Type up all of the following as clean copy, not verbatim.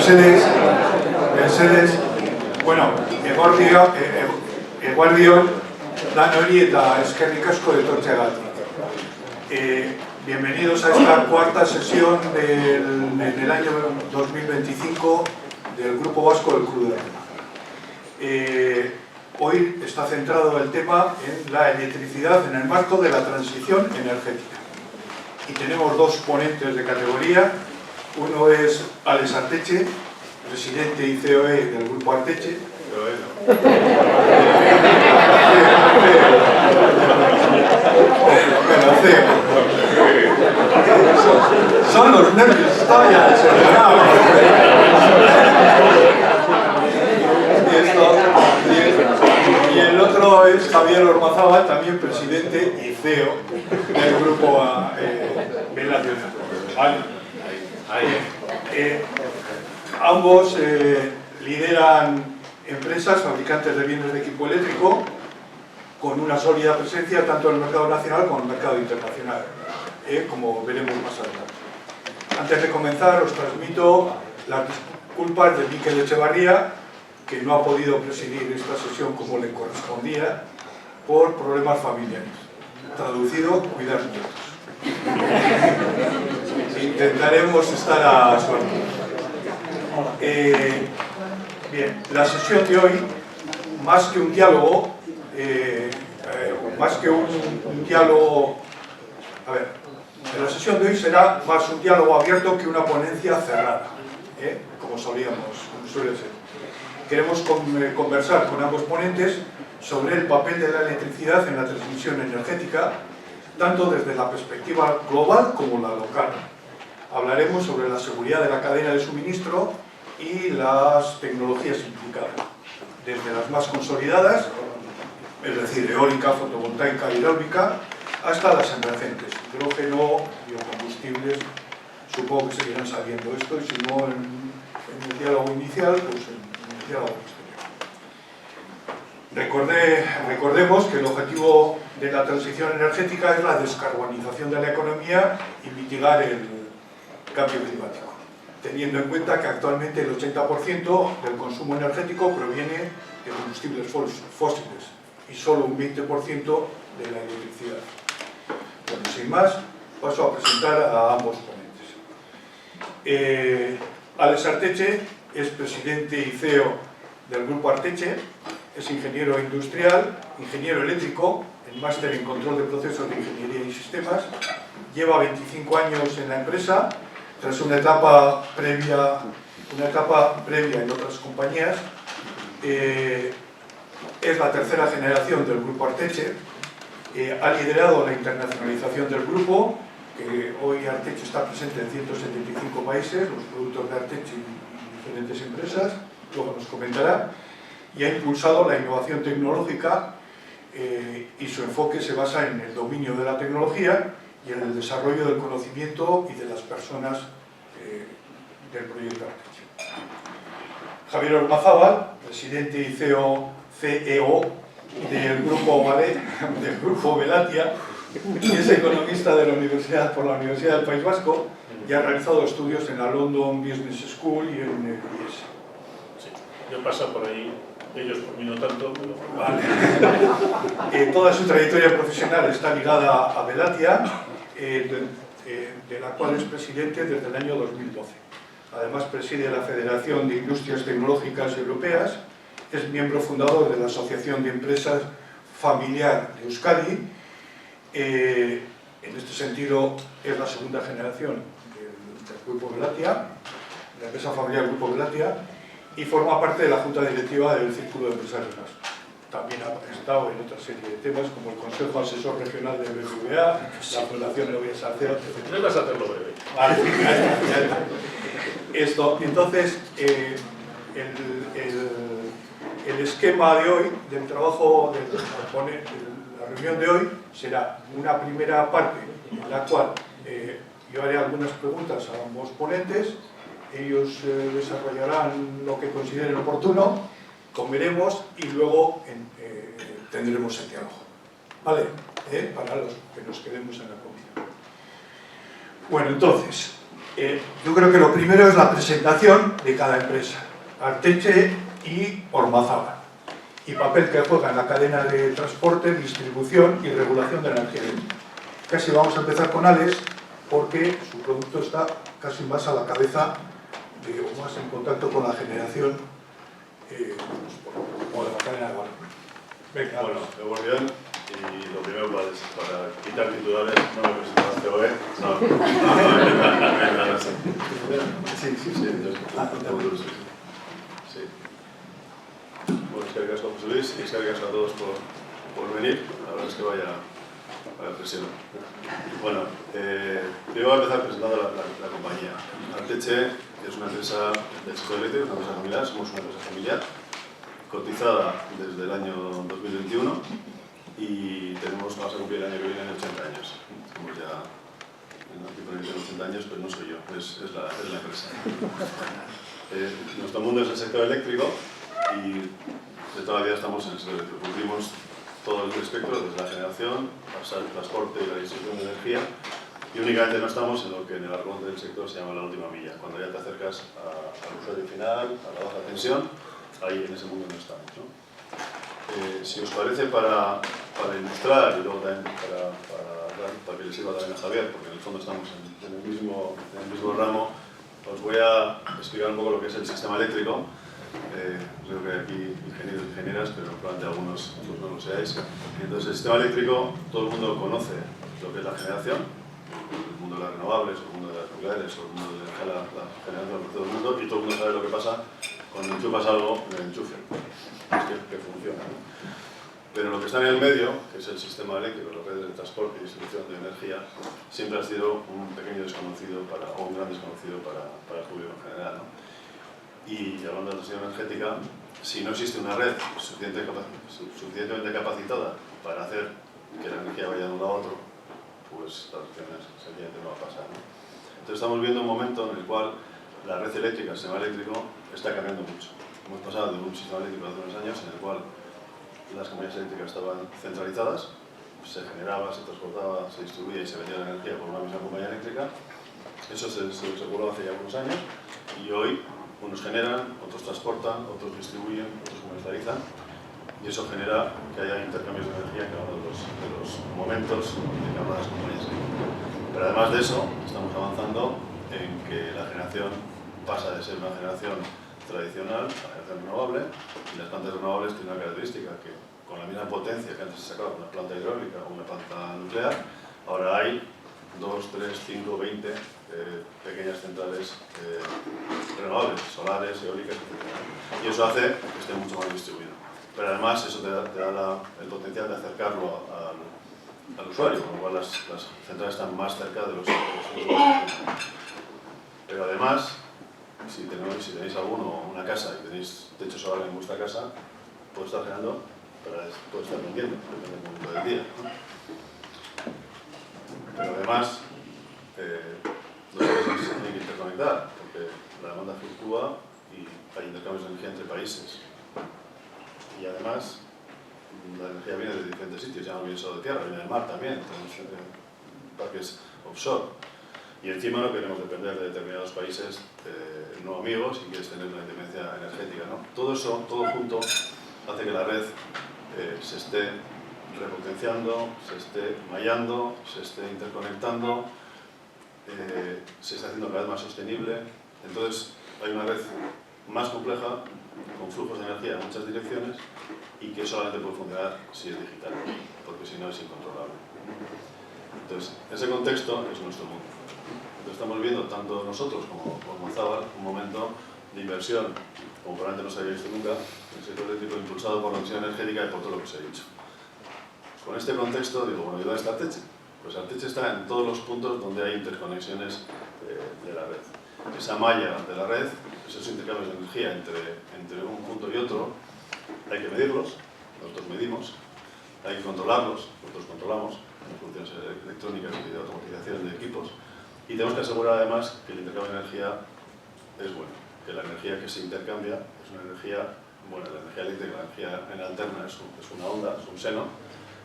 Mesedes, bueno, eguardion, danori eta eskerrik asko etortzeagatik. Bienvenidos a esta cuarta sesión en el año 2025 del Grupo Vasco del Club de Roma. Hoy está centrado el tema en la electricidad en el marco de la transición energética. Y tenemos dos ponentes de categoría. Uno es Alex Arteche, presidente y COE del Grupo Arteche. Son los nervios, estaba ya desordenado. Y el otro es Javier Ormazábal, también presidente y CEO del Grupo Velatia. Ambos lideran empresas fabricantes de bienes de equipo eléctrico con una sólida presencia tanto en el mercado nacional como en el mercado internacional, como veremos más adelante. Antes de comenzar, os transmito las disculpas de Mikel Echevarría, que no ha podido presidir esta sesión como le correspondía por problemas familiares. Traducido, cuidar nietos. Intentaremos estar a su altura. Bien, la sesión de hoy, más que un diálogo, la sesión de hoy será más un diálogo abierto que una ponencia cerrada, como suele ser. Queremos conversar con ambos ponentes sobre el papel de la electricidad en la transmisión energética, tanto desde la perspectiva global como la local. Hablaremos sobre la seguridad de la cadena de suministro y las tecnologías implicadas, desde las más consolidadas, es decir, eólica, fotovoltaica, hidráulica, hasta las emergentes, hidrógeno, biocombustibles. Supongo que seguirán saliendo esto, y si no en el diálogo inicial, pues en el diálogo posterior. Recordemos que el objetivo de la transición energética es la descarbonización de la economía y mitigar el cambio climático, teniendo en cuenta que actualmente el 80% del consumo energético proviene de combustibles fósiles y solo un 20% de la electricidad. Bueno, sin más, paso a presentar a ambos ponentes. Alex Arteche es presidente y CEO del Grupo Arteche, es ingeniero industrial, ingeniero eléctrico, en máster en control de procesos de ingeniería y sistemas, lleva 25 años en la empresa, tras una etapa previa en otras compañías. Es la tercera generación del Grupo Arteche. Ha liderado la internacionalización del grupo, que hoy Arteche está presente en 175 países, los productos de Arteche y diferentes empresas, luego nos comentará, y ha impulsado la innovación tecnológica, y su enfoque se basa en el dominio de la tecnología y en el desarrollo del conocimiento y de las personas del proyecto Arteche. Javier Ormazábal, presidente y CEO del Grupo Velatia, es economista de por la Universidad del País Vasco y ha realizado estudios en la London Business School y en el IES. Sí, yo paso por ahí, ellos por mí no tanto, pero... Vale. Toda su trayectoria profesional está ligada a Velatia, de la cual es presidente desde el año 2012. Además preside la Federación de Industrias Tecnológicas Europeas, es miembro fundador de la Asociación de Empresas Familiar de Euskadi. En este sentido es la segunda generación del Grupo Velatia, la empresa familiar Grupo Velatia, y forma parte de la Junta Directiva del Círculo de Empresarios Vascos. También ha estado en otra serie de temas como el Consejo Asesor Regional de BBVA, la Fundación Novia Sarceo, etc. No vas a hacerlo breve. Vale, esto, entonces, el esquema de hoy, del trabajo, de la reunión de hoy, será una primera parte en la cual yo haré algunas preguntas a ambos ponentes, ellos desarrollarán lo que consideren oportuno, comeremos y luego tendremos el diálogo, ¿vale? Para los que nos quedemos en la comida. Bueno, entonces, Yo creo que lo primero es la presentación de cada empresa, Arteche y Ormazábal, y papel que juega en la cadena de transporte, distribución y regulación de la energía eléctrica. Casi vamos a empezar con Alex, porque su producto está casi más a la cabeza o más en contacto con la generación o de la cadena de valor. Venga, bueno, Eguardián, y lo primero para quitar titulares, no me presentaste COE, no, sí. Sí. Bueno, es que gracias a José Luis y es que gracias a todos por venir, la verdad es que vaya presión. Bueno, yo voy a empezar presentando la compañía. Arteche es una empresa del sector eléctrico, una empresa familiar, somos una empresa familiar, cotizada desde el año 2021 y vamos a cumplir el año que viene 80 años. Estamos ya en la tipo de 80 años, pero no soy yo, es la empresa. Nuestro mundo es el sector eléctrico y de toda la vida estamos en el sector eléctrico. Cumplimos todo el espectro, desde la generación, pasar el transporte y la distribución de energía, y únicamente no estamos en lo que en el argot del sector se llama la última milla. Cuando ya te acercas al usuario final, a la baja tensión, ahí en ese mundo no estamos, ¿no? Si os parece, para ilustrar y luego también para que le sirva también a Javier, porque en el fondo estamos en el mismo ramo, os voy a explicar un poco lo que es el sistema eléctrico. Creo que aquí ingenieros y ingenieras, pero probablemente algunos no lo seáis. Entonces, el sistema eléctrico, todo el mundo conoce lo que es la generación, el mundo de las renovables, el mundo de las nucleares, o el mundo de la generación por todo el mundo, y todo el mundo sabe lo que pasa cuando enchufas algo en el enchufe, que funciona, ¿no? Pero lo que está en el medio, que es el sistema eléctrico, lo que es el transporte y distribución de energía, siempre ha sido un pequeño desconocido o un gran desconocido para el público en general, ¿no? Y hablando de la transición energética, si no existe una red suficientemente capacitada para hacer que la energía vaya de un lado a otro, pues la transición sencillamente no va a pasar, ¿no? Entonces estamos viendo un momento en el cual la red eléctrica, el sistema eléctrico, está cambiando mucho. Hemos pasado de un sistema eléctrico hace unos años en el cual las compañías eléctricas estaban centralizadas, se generaba, se transportaba, se distribuía y se vendía la energía por una misma compañía eléctrica. Eso se reguló hace ya unos años y hoy unos generan, otros transportan, otros distribuyen, otros comercializan, y eso genera que haya intercambios de energía en cada uno de los momentos de cada una de las compañías. Pero además de eso, estamos avanzando en que la generación pasa de ser una generación tradicional a generación renovable, y las plantas renovables tienen una característica que con la misma potencia que antes se sacaba una planta hidráulica o una planta nuclear, ahora hay 2, 3, 5, 20 pequeñas centrales renovables, solares, eólicas, etc. Y eso hace que esté mucho más distribuido. Pero además eso te da el potencial de acercarlo al usuario, con lo cual las centrales están más cerca de los usuarios. Pero además, si tenéis alguno, una casa y tenéis techo solar en vuestra casa, puede estar generando, pero puede estar vendiendo, depende del momento del día, ¿no? Pero además, los países se tienen que interconectar, porque la demanda fluctúa y hay intercambios de energía entre países. Y además, la energía viene de diferentes sitios, ya no viene solo de tierra, viene del mar también, tenemos parques offshore. Y encima no queremos depender de determinados países no amigos y quieres tener una independencia energética, ¿no? Todo eso, todo junto, hace que la red se esté repotenciando, se esté mallando, se esté interconectando, se está haciendo cada vez más sostenible. Entonces hay una red más compleja, con flujos de energía en muchas direcciones y que solamente puede funcionar si es digital, porque si no es incontrolable. Entonces, ese contexto es nuestro mundo. Entonces, estamos viendo, tanto nosotros como Ormazábal, un momento de inversión, como probablemente no se había visto nunca, en el sector eléctrico impulsado por la transición energética y por todo lo que se ha dicho. Con este contexto, digo, bueno, ¿y dónde está Arteche? Pues Arteche está en todos los puntos donde hay interconexiones de la red. Esa malla de la red, esos intercambios de energía entre un punto y otro, hay que medirlos, nosotros medimos, hay que controlarlos, nosotros controlamos, en funciones electrónicas y de automatización de equipos, y tenemos que asegurar además que el intercambio de energía es bueno, que la energía que se intercambia es una energía, bueno, la energía eléctrica, la energía en alterna es una onda, es un seno,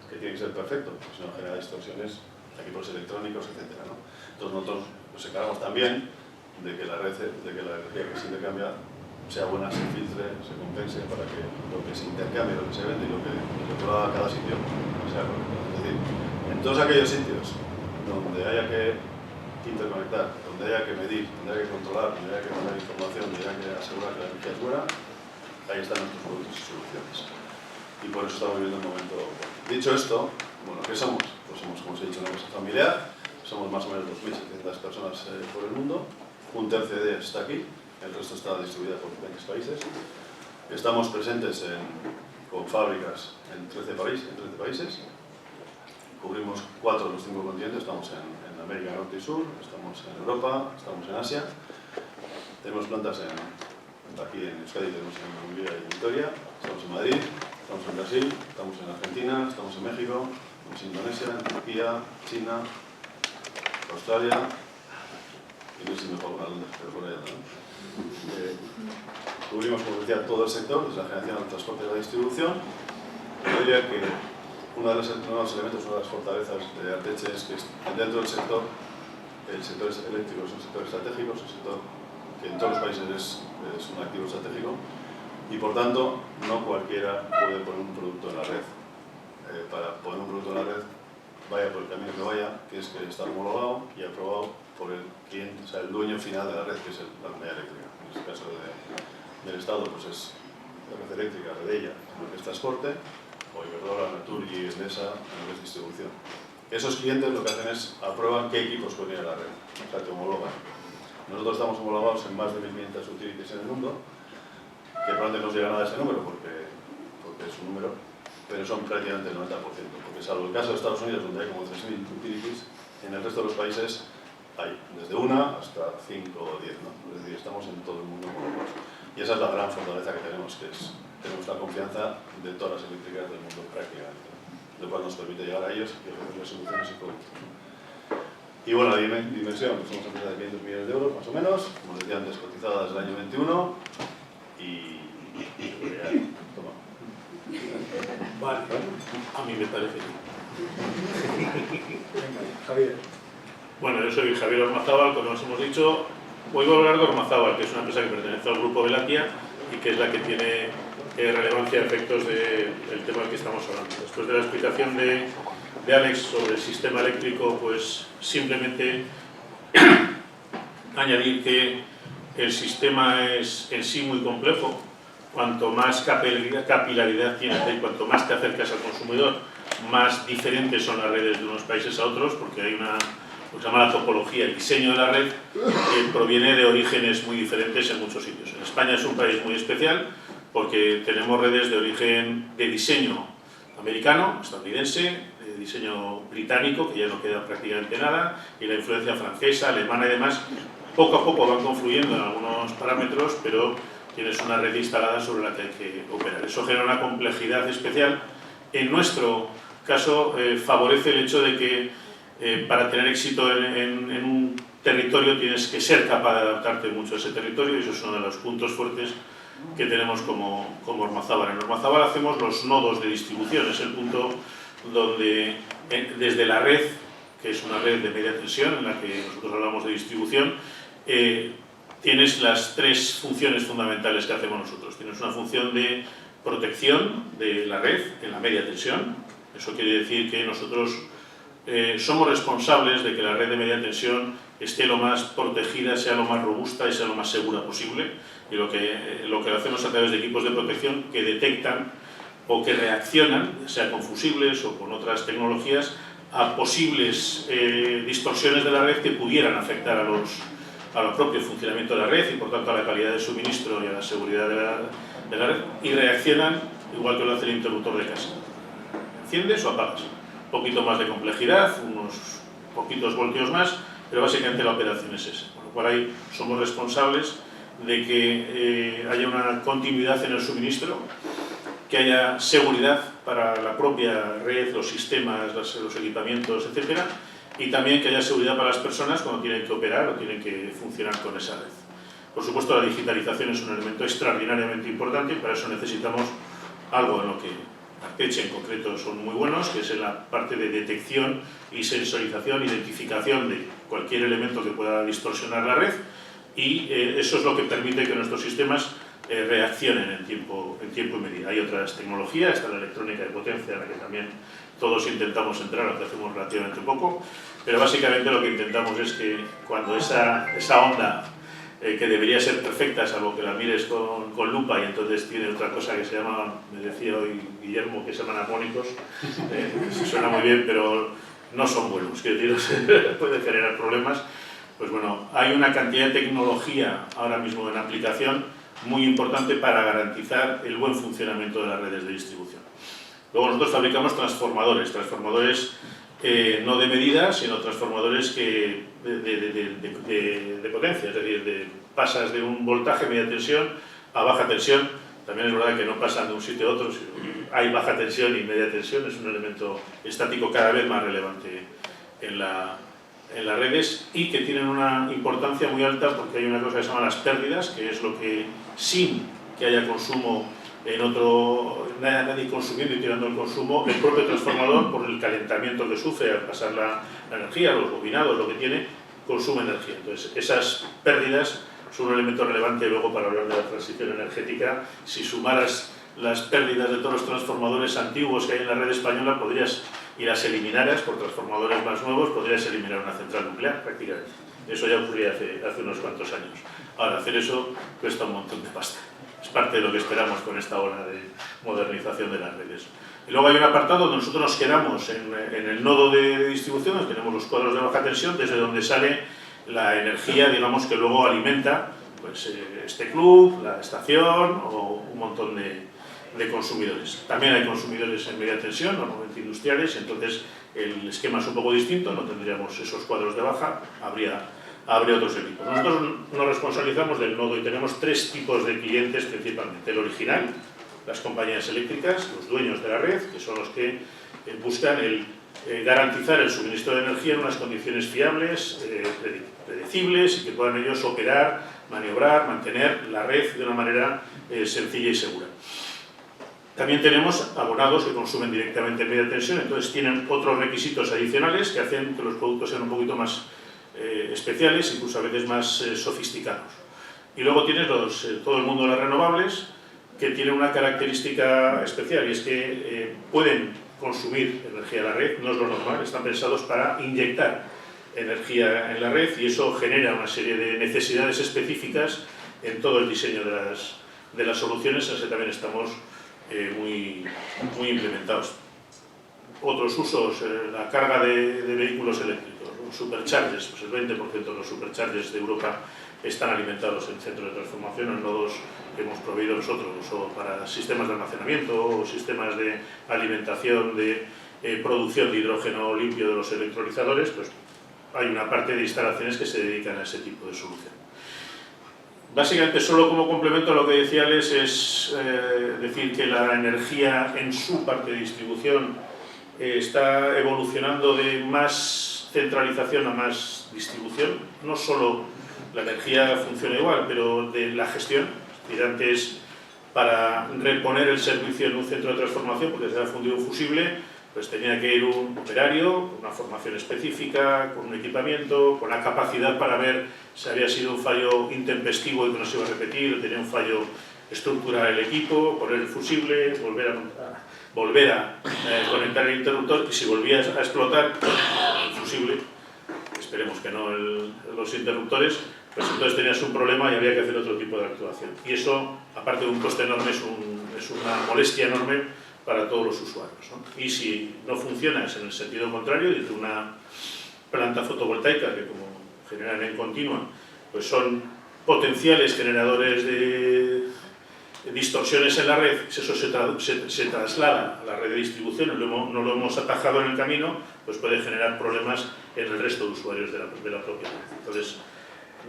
que tiene que ser perfecto, porque si no genera distorsiones, equipos electrónicos, etc., ¿no? Entonces nosotros nos encargamos también de que la energía que se intercambia sea buena, se filtre, se compense para que lo que se intercambie, lo que se vende y lo que va a cada sitio sea correcto. Es decir, en todos aquellos sitios donde haya que interconectar, donde haya que medir, donde haya que controlar, donde haya que mandar información, donde haya que asegurar que la energía es buena, ahí están nuestros productos y soluciones. Y por eso estamos viviendo un momento. Dicho esto, bueno, ¿qué somos? Pues somos, como os he dicho, una empresa familiar, somos más o menos 2.700 personas por el mundo, un tercio de ellas está aquí, el resto está distribuida por 20 países. Estamos presentes con fábricas en 13 países. Cubrimos 4 de los 5 continentes, estamos en América Norte y Sur, estamos en Europa, estamos en Asia. Tenemos plantas aquí en Euskadi, tenemos en Hungría y en Vitoria, estamos en Madrid, estamos en Brasil, estamos en Argentina, estamos en México, estamos en Indonesia, en Turquía, China, Australia, y no sé si me pongo alguna, pero por allá también. Cubrimos, como decía, todo el sector, desde la generación, el transporte y la distribución. Yo diría que uno de los elementos, una de las fortalezas de Arteche es que dentro del sector, el sector eléctrico es un sector estratégico, es un sector que en todos los países es un activo estratégico y por tanto no cualquiera puede poner un producto en la red. Para poner un producto en la red, vaya por el camino que vaya, tienes que estar homologado y aprobado por el cliente, o sea, el dueño final de la red, que es la compañía eléctrica. En este caso del Estado, pues es la red eléctrica, Redella, en lo que es transporte, o Iberdrola, Naturgy, Endesa, en lo que es distribución. Esos clientes lo que hacen es aprueban qué equipos pueden ir a la red, o sea, te homologan. Nosotros estamos homologados en más de 1.500 utilities en el mundo, que probablemente no os llega nada a ese número porque es un número, pero son prácticamente el 90%, porque salvo el caso de Estados Unidos, donde hay como 3.000 utilities, en el resto de los países hay desde 1 hasta 5 o 10, ¿no? Es decir, estamos en todo el mundo homologados. Y esa es la gran fortaleza que tenemos, que es tenemos la confianza de todas las eléctricas del mundo prácticamente, lo cual nos permite llegar a ellos y ofrecerles soluciones y productos. Y bueno, la dimensión, pues somos una empresa de 500 millones de euros más o menos, como decía antes, cotizadas desde el año 21 y toma. Vale, a mí me parece bien. Javier. Bueno, yo soy Javier Ormazábal, como os hemos dicho. Hoy voy a hablar de Ormazábal, que es una empresa que pertenece al grupo Velakia y que es la que tiene relevancia a efectos del tema del que estamos hablando. Después de la explicación de Alex sobre el sistema eléctrico, pues simplemente añadir que el sistema es en sí muy complejo. Cuanto más capilaridad tienes y cuanto más te acercas al consumidor, más diferentes son las redes de unos países a otros, porque hay una lo que se llama la topología, el diseño de la red, que proviene de orígenes muy diferentes en muchos sitios. En España es un país muy especial porque tenemos redes de origen de diseño americano, estadounidense, de diseño británico, que ya no queda prácticamente nada, y la influencia francesa, alemana y demás, poco a poco van confluyendo en algunos parámetros, pero tienes una red instalada sobre la que hay que operar. Eso genera una complejidad especial. En nuestro caso, favorece el hecho de que para tener éxito en un territorio tienes que ser capaz de adaptarte mucho a ese territorio, y eso es uno de los puntos fuertes que tenemos como Ormazábal. En Ormazábal hacemos los nodos de distribución, es el punto donde desde la red, que es una red de media tensión en la que nosotros hablamos de distribución, tienes las tres funciones fundamentales que hacemos nosotros. Tienes una función de protección de la red en la media tensión. Eso quiere decir que nosotros somos responsables de que la red de media tensión esté lo más protegida, sea lo más robusta y sea lo más segura posible. Y lo que hacemos a través de equipos de protección que detectan o que reaccionan, sea con fusibles o con otras tecnologías, a posibles distorsiones de la red que pudieran afectar al propio funcionamiento de la red y por tanto a la calidad de suministro y a la seguridad de la red, y reaccionan igual que lo hace el interruptor de casa. Enciendes o apagas. Un poquito más de complejidad, unos poquitos voltios más, pero básicamente la operación es esa. Con lo cual ahí somos responsables de que haya una continuidad en el suministro, que haya seguridad para la propia red, los sistemas, los equipamientos, etcétera, y también que haya seguridad para las personas cuando tienen que operar o tienen que funcionar con esa red. Por supuesto, la digitalización es un elemento extraordinariamente importante y para eso necesitamos algo en lo que Arteche en concreto son muy buenos, que es en la parte de detección y sensorización, identificación de cualquier elemento que pueda distorsionar la red, y eso es lo que permite que nuestros sistemas reaccionen en tiempo y medida. Hay otras tecnologías, está la electrónica de potencia, en la que también todos intentamos entrar, aunque hacemos relativamente poco, pero básicamente lo que intentamos es que cuando esa onda que debería ser perfecta, salvo que la mires con lupa, y entonces tiene otra cosa que se llama, me decía hoy Guillermo, que se llaman armónicos, suena muy bien, pero no son buenos, quiero decir, puede generar problemas. Pues bueno, hay una cantidad de tecnología ahora mismo en aplicación muy importante para garantizar el buen funcionamiento de las redes de distribución. Luego nosotros fabricamos transformadores no de medida, sino transformadores de potencia, es decir, pasas de un voltaje media tensión a baja tensión. También es verdad que no pasan de un sitio a otro, sino hay baja tensión y media tensión, es un elemento estático cada vez más relevante en las redes y que tienen una importancia muy alta porque hay una cosa que se llama las pérdidas, que es lo que, sin que haya consumo nadie consumiendo y tirando el consumo, el propio transformador, por el calentamiento que sufre al pasar la energía, los bobinados, lo que tiene, consume energía. Entonces, esas pérdidas son un elemento relevante luego para hablar de la transición energética. Si sumaras las pérdidas de todos los transformadores antiguos que hay en la red española, y las eliminaras por transformadores más nuevos, podrías eliminar una central nuclear prácticamente. Eso ya ocurría hace unos cuantos años. Ahora, hacer eso cuesta un montón de pasta. Es parte de lo que esperamos con esta ola de modernización de las redes. Y luego hay un apartado donde nosotros nos quedamos en el nodo de distribución, tenemos los cuadros de baja tensión, desde donde sale la energía, digamos, que luego alimenta pues, este club, la estación o un montón de consumidores. También hay consumidores en media tensión, normalmente industriales, entonces el esquema es un poco distinto, no tendríamos esos cuadros de baja, habría otros equipos. Nosotros nos responsabilizamos del nodo y tenemos tres tipos de clientes principalmente. El original, las compañías eléctricas, los dueños de la red, que son los que buscan garantizar el suministro de energía en unas condiciones fiables, predecibles y que puedan ellos operar, maniobrar, mantener la red de una manera sencilla y segura. También tenemos abonados que consumen directamente media tensión, entonces tienen otros requisitos adicionales que hacen que los productos sean un poquito más especiales, incluso a veces más sofisticados. Y luego tienes todo el mundo de las renovables, que tiene una característica especial, y es que pueden consumir energía de la red, no es lo normal, están pensados para inyectar energía en la red, y eso genera una serie de necesidades específicas en todo el diseño de las soluciones, en las que también estamos muy implementados. Otros usos, la carga de vehículos eléctricos, los superchargers, pues el 20% de los superchargers de Europa están alimentados en centros de transformación, en nodos que hemos proveído nosotros, o para sistemas de almacenamiento o sistemas de alimentación de producción de hidrógeno limpio de los electrolizadores, pues hay una parte de instalaciones que se dedican a ese tipo de solución. Básicamente, solo como complemento a lo que decía Les, es decir que la energía en su parte de distribución está evolucionando de más centralización a más distribución. No solo la energía funciona igual, pero de la gestión. Es decir, antes, para reponer el servicio en un centro de transformación, porque se ha fundido un fusible, pues tenía que ir un operario con una formación específica, con un equipamiento, con la capacidad para ver si había sido un fallo intempestivo y que no se iba a repetir, tenía un fallo estructural el equipo, poner el fusible, volver a conectar el interruptor, y si volvías a explotar el fusible, esperemos que no los interruptores, pues entonces tenías un problema y había que hacer otro tipo de actuación. Y eso, aparte de un coste enorme, es una molestia enorme para todos los usuarios, ¿no? Y si no funciona, es en el sentido contrario, desde una planta fotovoltaica que, como generan en continua, pues son potenciales generadores de distorsiones en la red, eso se traslada a la red de distribución, no lo hemos atajado en el camino, pues puede generar problemas en el resto de usuarios de la propia red. Entonces,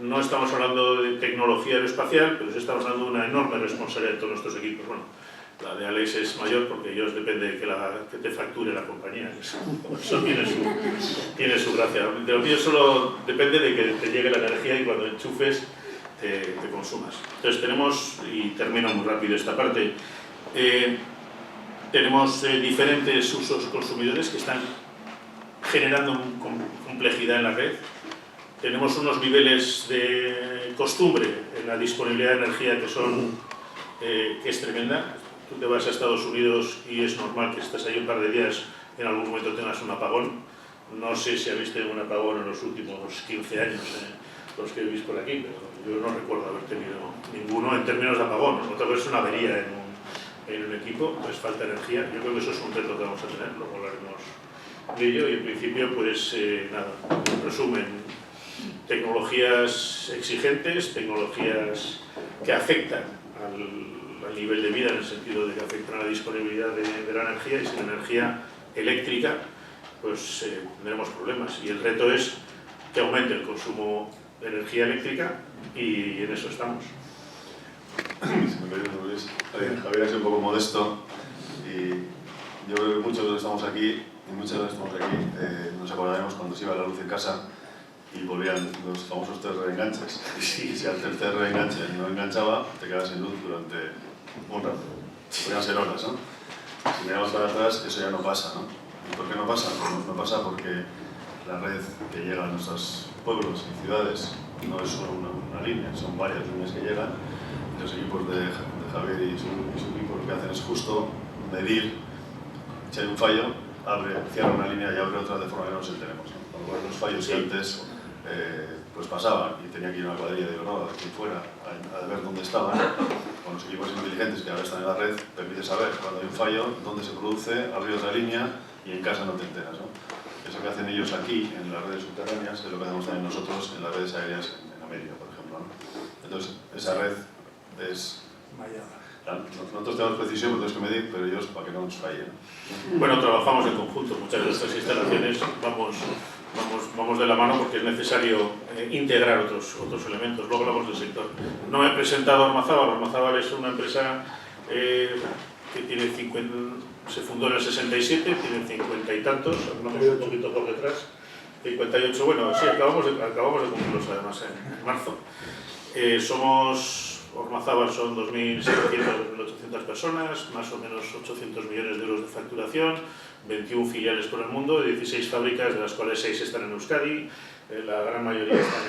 no estamos hablando de tecnología aeroespacial, pero sí estamos hablando de una enorme responsabilidad de todos nuestros equipos. Bueno, la de Alex es mayor porque ellos depende de que te facture la compañía. Eso tiene su gracia. De lo mío solo depende de que te llegue la energía y cuando enchufes te consumas. Entonces tenemos, y termino muy rápido esta parte, tenemos diferentes usos consumidores que están generando complejidad en la red. Tenemos unos niveles de costumbre en la disponibilidad de energía que es tremenda. Tú te vas a Estados Unidos y es normal que estés ahí un par de días, en algún momento tengas un apagón. No sé si habéis tenido un apagón en los últimos 15 años, los que vivís por aquí, pero yo no recuerdo haber tenido ninguno en términos de apagón. Otra cosa es una avería en un equipo, pues falta energía. Yo creo que eso es un reto que vamos a tener, luego hablaremos de ello. Y en principio, pues nada, en resumen, tecnologías exigentes, tecnologías que afectan al nivel de vida, en el sentido de que afectan a la disponibilidad de la energía, y sin energía eléctrica pues tendremos problemas, y el reto es que aumente el consumo de energía eléctrica, y en eso estamos. Si me permite, Luis, Javier ha sido un poco modesto, y yo creo que muchos de los que estamos aquí, nos acordaremos cuando se iba la luz en casa y volvían los famosos 3 reenganches. Y si al tercer reenganche no enganchaba, te quedabas sin luz durante un rato. Podrían ser horas, ¿no? Si miramos para atrás, eso ya no pasa, ¿no? ¿Y por qué no pasa? Pues no pasa porque la red que llega a nuestros pueblos y ciudades no es solo una línea, son varias líneas que llegan. Y los equipos de Javier y su equipo lo que hacen es justo medir si hay un fallo, cierra una línea y abre otra de forma que no nos enteremos, ¿no? Con lo cual los fallos que antes pues pasaban y tenía que ir a una cuadrilla de Granada, de quien fuera, a ver dónde estaban, con los equipos inteligentes que ahora están en la red, permite saber cuando hay un fallo, dónde se produce, abrir otra línea y en casa no te enteras, ¿no? Eso que hacen ellos aquí, en las redes subterráneas, es lo que hacemos también nosotros en las redes aéreas en América, por ejemplo, ¿no? Entonces, esa red es... Nosotros tenemos precisión, tenemos que medir, pero ellos para que no nos falle, ¿no? Bueno, trabajamos en conjunto. Muchas de estas instalaciones vamos de la mano porque es necesario integrar otros elementos. Luego hablamos del sector. No he presentado a Ormazábal. Ormazábal es una empresa que tiene 50... Se fundó en el 67, tiene 50 y tantos, hablamos un poquito por detrás, 58, bueno, sí, acabamos de cumplirlos además en marzo. Ormazábal son 2.700, 2.800 personas, más o menos 800 millones de euros de facturación, 21 filiales por el mundo, 16 fábricas, de las cuales 6 están en Euskadi, la gran mayoría están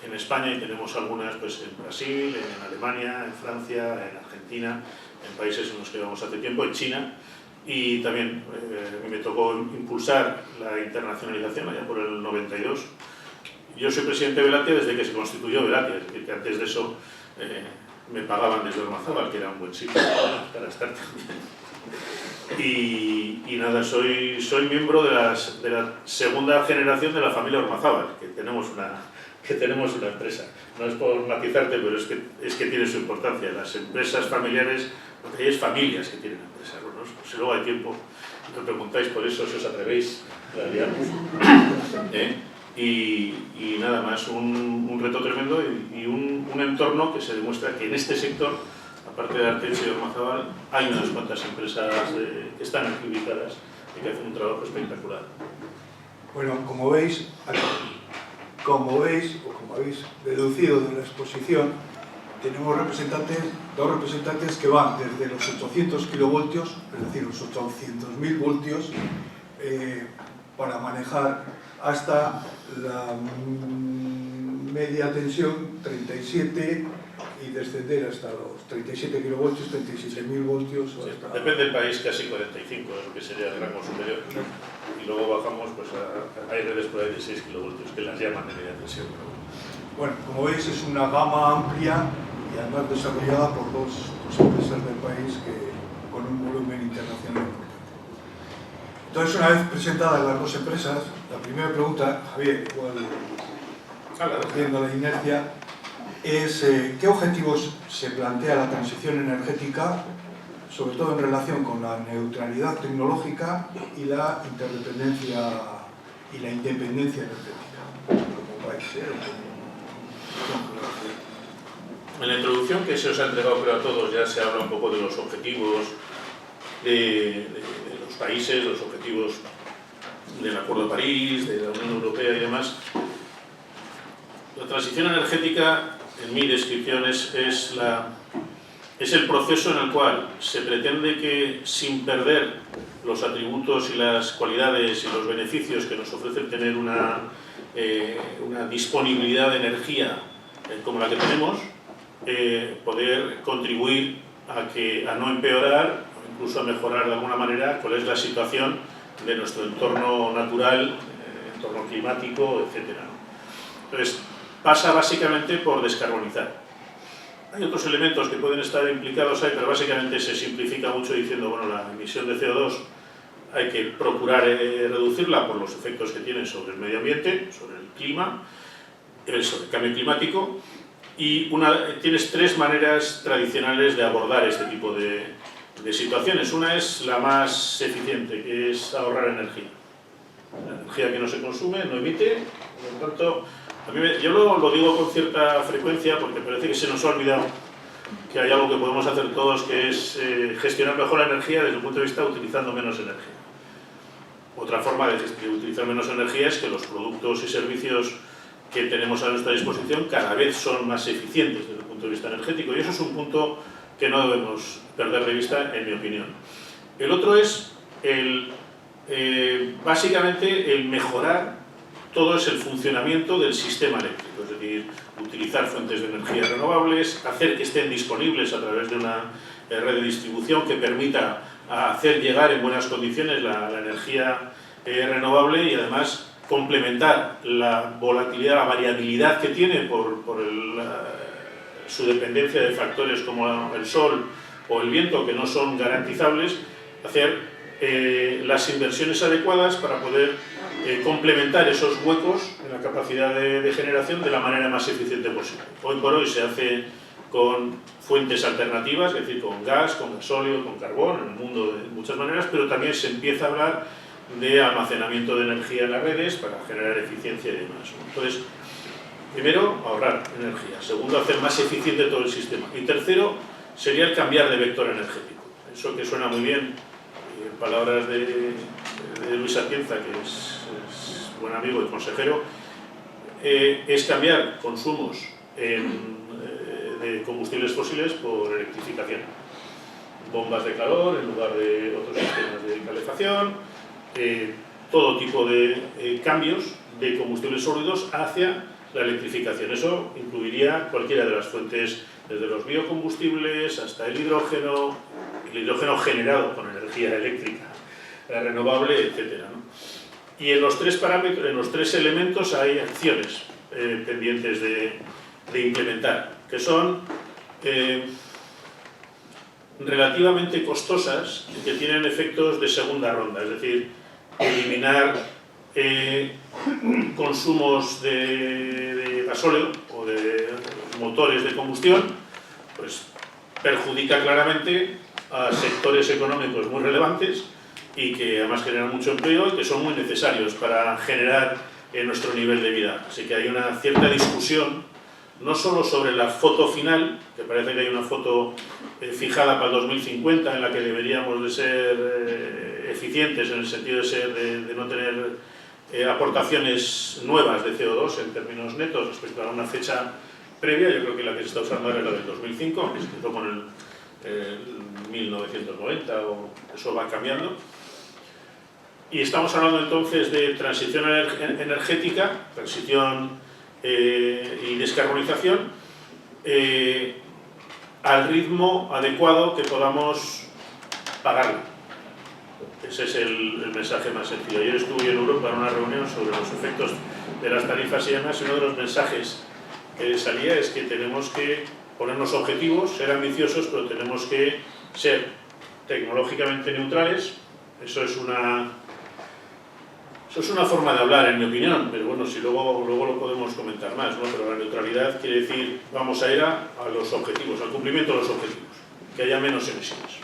en España, y tenemos algunas pues, en Brasil, en Alemania, en Francia, en Argentina, en países en los que llevamos hace tiempo, en China. Y también me tocó impulsar la internacionalización allá por el 92. Yo soy presidente de Velatia desde que se constituyó Velatia, es decir, que antes de eso me pagaban desde Ormazábal, que era un buen sitio para estar también. Y nada, soy miembro de la segunda generación de la familia Ormazábal, que tenemos una empresa. No es por matizarte, pero es que tiene su importancia. Las empresas familiares, porque hay familias que tienen empresas, ¿no? Si luego hay tiempo, me preguntáis por eso, si os atrevéis, la liamos. Y nada más, un reto tremendo y un entorno que se demuestra que en este sector, aparte de Arteche y Ormazábal, hay unas cuantas empresas que están aquí ubicadas y que hacen un trabajo espectacular. Bueno, como veis, o como habéis deducido de la exposición, tenemos dos representantes que van desde los 800 kilovoltios, es decir, los 800.000 voltios, para manejar hasta la media tensión 37 y descender hasta los 37 kilovoltios, 37.000 voltios. Sí, depende del país, casi 45, es lo que sería el rango superior. Y luego bajamos, pues hay redes por ahí de 6 kilovoltios que las llaman de media tensión. Bueno, como veis, es una gama amplia y además desarrollada por dos empresas del país con un volumen internacional importante. Entonces, una vez presentadas las dos empresas, la primera pregunta, Javier, igual viendo la inercia, es ¿qué objetivos se plantea la transición energética, sobre todo en relación con la neutralidad tecnológica y la interdependencia y la independencia energética como país? En la introducción que se os ha entregado creo a todos ya se habla un poco de los objetivos de los países, los objetivos del Acuerdo de París, de la Unión Europea y demás. La transición energética, en mi descripción, es el proceso en el cual se pretende que, sin perder los atributos y las cualidades y los beneficios que nos ofrece tener una disponibilidad de energía como la que tenemos, poder contribuir a no empeorar o incluso a mejorar de alguna manera cuál es la situación de nuestro entorno natural, entorno climático, etc. Entonces, pasa básicamente por descarbonizar. Hay otros elementos que pueden estar implicados ahí, pero básicamente se simplifica mucho diciendo, bueno, la emisión de CO2 hay que procurar reducirla por los efectos que tiene sobre el medio ambiente, sobre el clima, sobre el cambio climático, y tienes tres maneras tradicionales de abordar este tipo de situaciones. Una es la más eficiente, que es ahorrar energía. La energía que no se consume, no emite, por lo tanto, yo lo digo con cierta frecuencia porque parece que se nos ha olvidado que hay algo que podemos hacer todos, que es gestionar mejor la energía desde el punto de vista de utilizando menos energía. Otra forma de utilizar menos energía es que los productos y servicios que tenemos a nuestra disposición cada vez son más eficientes desde el punto de vista energético, y eso es un punto que no debemos perder de vista, en mi opinión. El otro es básicamente el mejorar todo es el funcionamiento del sistema eléctrico, es decir, utilizar fuentes de energía renovables, hacer que estén disponibles a través de una red de distribución que permita hacer llegar en buenas condiciones la energía renovable, y además complementar la volatilidad, la variabilidad que tiene por su dependencia de factores como el sol o el viento, que no son garantizables, hacer las inversiones adecuadas para poder complementar esos huecos en la capacidad de generación de la manera más eficiente posible. Hoy por hoy se hace con fuentes alternativas, es decir, con gas, con gasóleo, con carbón, en el mundo de muchas maneras, pero también se empieza a hablar de almacenamiento de energía en las redes para generar eficiencia y demás. Entonces, primero, ahorrar energía. Segundo, hacer más eficiente todo el sistema. Y tercero, sería el cambiar de vector energético. Eso que suena muy bien, en palabras de Luis Atienza, que es buen amigo y consejero, es cambiar consumos de combustibles fósiles por electrificación. Bombas de calor en lugar de otros sistemas de calefacción, todo tipo de cambios de combustibles sólidos hacia la electrificación. Eso incluiría cualquiera de las fuentes, desde los biocombustibles hasta el hidrógeno generado con energía eléctrica renovable, etc. Y en los tres parámetros, en los tres elementos hay acciones pendientes de implementar, que son relativamente costosas y que tienen efectos de segunda ronda, es decir, eliminar consumos de gasóleo o de motores de combustión, pues perjudica claramente a sectores económicos muy relevantes y que además generan mucho empleo y que son muy necesarios para generar nuestro nivel de vida. Así que hay una cierta discusión, no solo sobre la foto final, que parece que hay una foto fijada para el 2050 en la que deberíamos de ser eficientes en el sentido de no tener aportaciones nuevas de CO2 en términos netos respecto a una fecha previa. Yo creo que la que se está usando ahora es la del 2005, que se quedó con el 1990, o eso va cambiando. Y estamos hablando entonces de transición energética, transición y descarbonización al ritmo adecuado que podamos pagarlo. Ese es el mensaje más sencillo. Ayer estuve en Europa en una reunión sobre los efectos de las tarifas y demás, y uno de los mensajes que salía es que tenemos que ponernos objetivos, ser ambiciosos, pero tenemos que ser tecnológicamente neutrales. Eso es una forma de hablar, en mi opinión, pero bueno, si luego lo podemos comentar más, ¿no? Pero la neutralidad quiere decir, vamos a ir a los objetivos, al cumplimiento de los objetivos, que haya menos emisiones.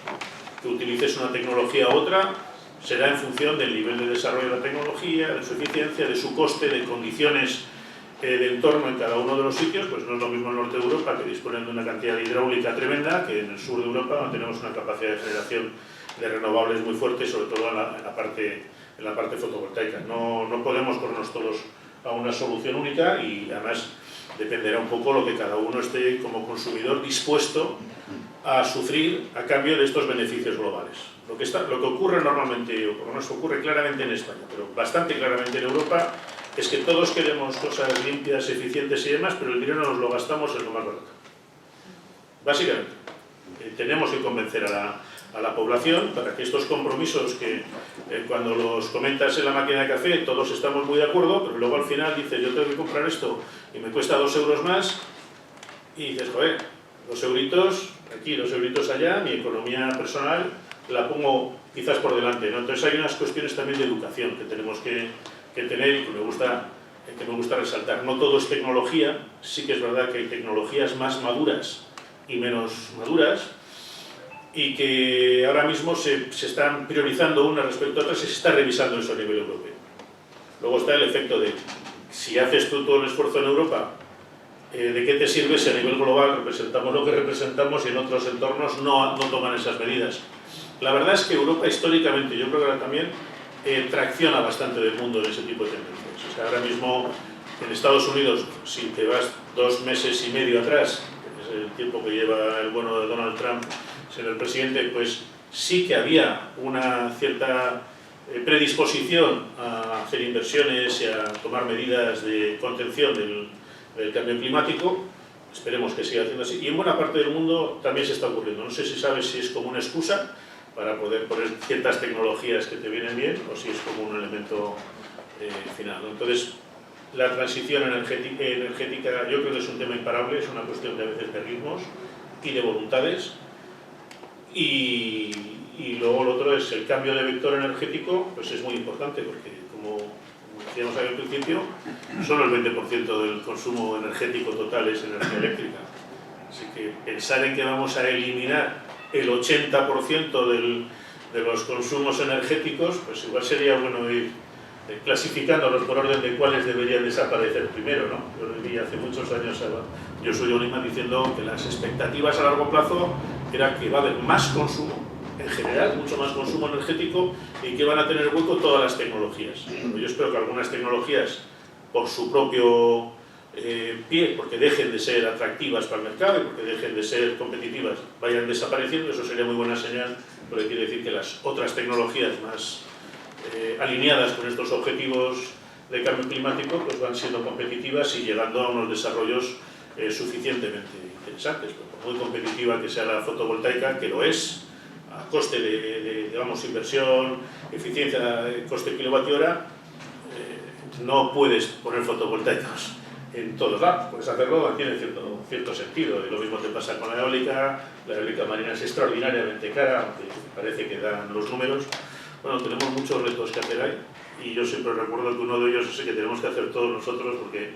Que utilices una tecnología u otra será en función del nivel de desarrollo de la tecnología, de su eficiencia, de su coste, de condiciones de entorno en cada uno de los sitios. Pues no es lo mismo en el norte de Europa, que disponen de una cantidad de hidráulica tremenda, que en el sur de Europa, donde tenemos una capacidad de generación de renovables muy fuerte, sobre todo en la parte fotovoltaica. No podemos ponernos todos a una solución única, y además dependerá un poco lo que cada uno esté como consumidor dispuesto a sufrir a cambio de estos beneficios globales. Lo que ocurre normalmente, o por lo menos ocurre claramente en España, pero bastante claramente en Europa, es que todos queremos cosas limpias, eficientes y demás, pero el dinero nos lo gastamos en lo más barato. Básicamente, tenemos que convencer a la población para que estos compromisos que cuando los comentas en la máquina de café todos estamos muy de acuerdo, pero luego al final dices yo tengo que comprar esto y me cuesta 2 euros más y dices, joder, 2 euritos aquí, 2 euritos allá, mi economía personal la pongo quizás por delante, ¿no? Entonces hay unas cuestiones también de educación que tenemos que tener y que me gusta resaltar. No todo es tecnología, sí que es verdad que hay tecnologías más maduras y menos maduras, y que ahora mismo se están priorizando unas respecto a otras y se está revisando eso a nivel europeo. Luego está el efecto de, si haces tú todo el esfuerzo en Europa, ¿de qué te sirve si a nivel global representamos lo que representamos y en otros entornos no toman esas medidas? La verdad es que Europa históricamente, yo creo que ahora también, tracciona bastante del mundo en ese tipo de tendencias. O sea, ahora mismo en Estados Unidos, si te vas 2 meses y medio atrás, que es el tiempo que lleva el bueno de Donald Trump, el presidente, pues sí que había una cierta predisposición a hacer inversiones y a tomar medidas de contención del cambio climático. Esperemos que siga haciendo así. Y en buena parte del mundo también se está ocurriendo. No sé si sabes si es como una excusa para poder poner ciertas tecnologías que te vienen bien o si es como un elemento final, ¿no? Entonces, la transición energética yo creo que es un tema imparable, es una cuestión de a veces de ritmos y de voluntades. Y luego lo otro es el cambio de vector energético, pues es muy importante porque como decíamos al principio, solo el 20% del consumo energético total es energía eléctrica. Así que pensar en que vamos a eliminar el 80% de los consumos energéticos, pues igual sería bueno ir clasificándolos por orden de cuáles deberían desaparecer primero, ¿no? Yo leí hace muchos años a Josué Oliman diciendo que las expectativas a largo plazo era que va a haber más consumo, en general, mucho más consumo energético y que van a tener hueco todas las tecnologías. Bueno, yo espero que algunas tecnologías, por su propio pie, porque dejen de ser atractivas para el mercado y porque dejen de ser competitivas, vayan desapareciendo. Eso sería muy buena señal, porque quiere decir que las otras tecnologías más alineadas con estos objetivos de cambio climático pues van siendo competitivas y llegando a unos desarrollos suficientemente interesantes. Por muy competitiva que sea la fotovoltaica, que lo es, a coste de digamos, inversión, eficiencia, coste kilovatio hora, no puedes poner fotovoltaicos en todos lados. Puedes hacerlo, tiene cierto sentido. Y lo mismo te pasa con la eólica marina es extraordinariamente cara, aunque parece que dan los números. Bueno, tenemos muchos retos que hacer ahí y yo siempre recuerdo que uno de ellos es el que tenemos que hacer todos nosotros porque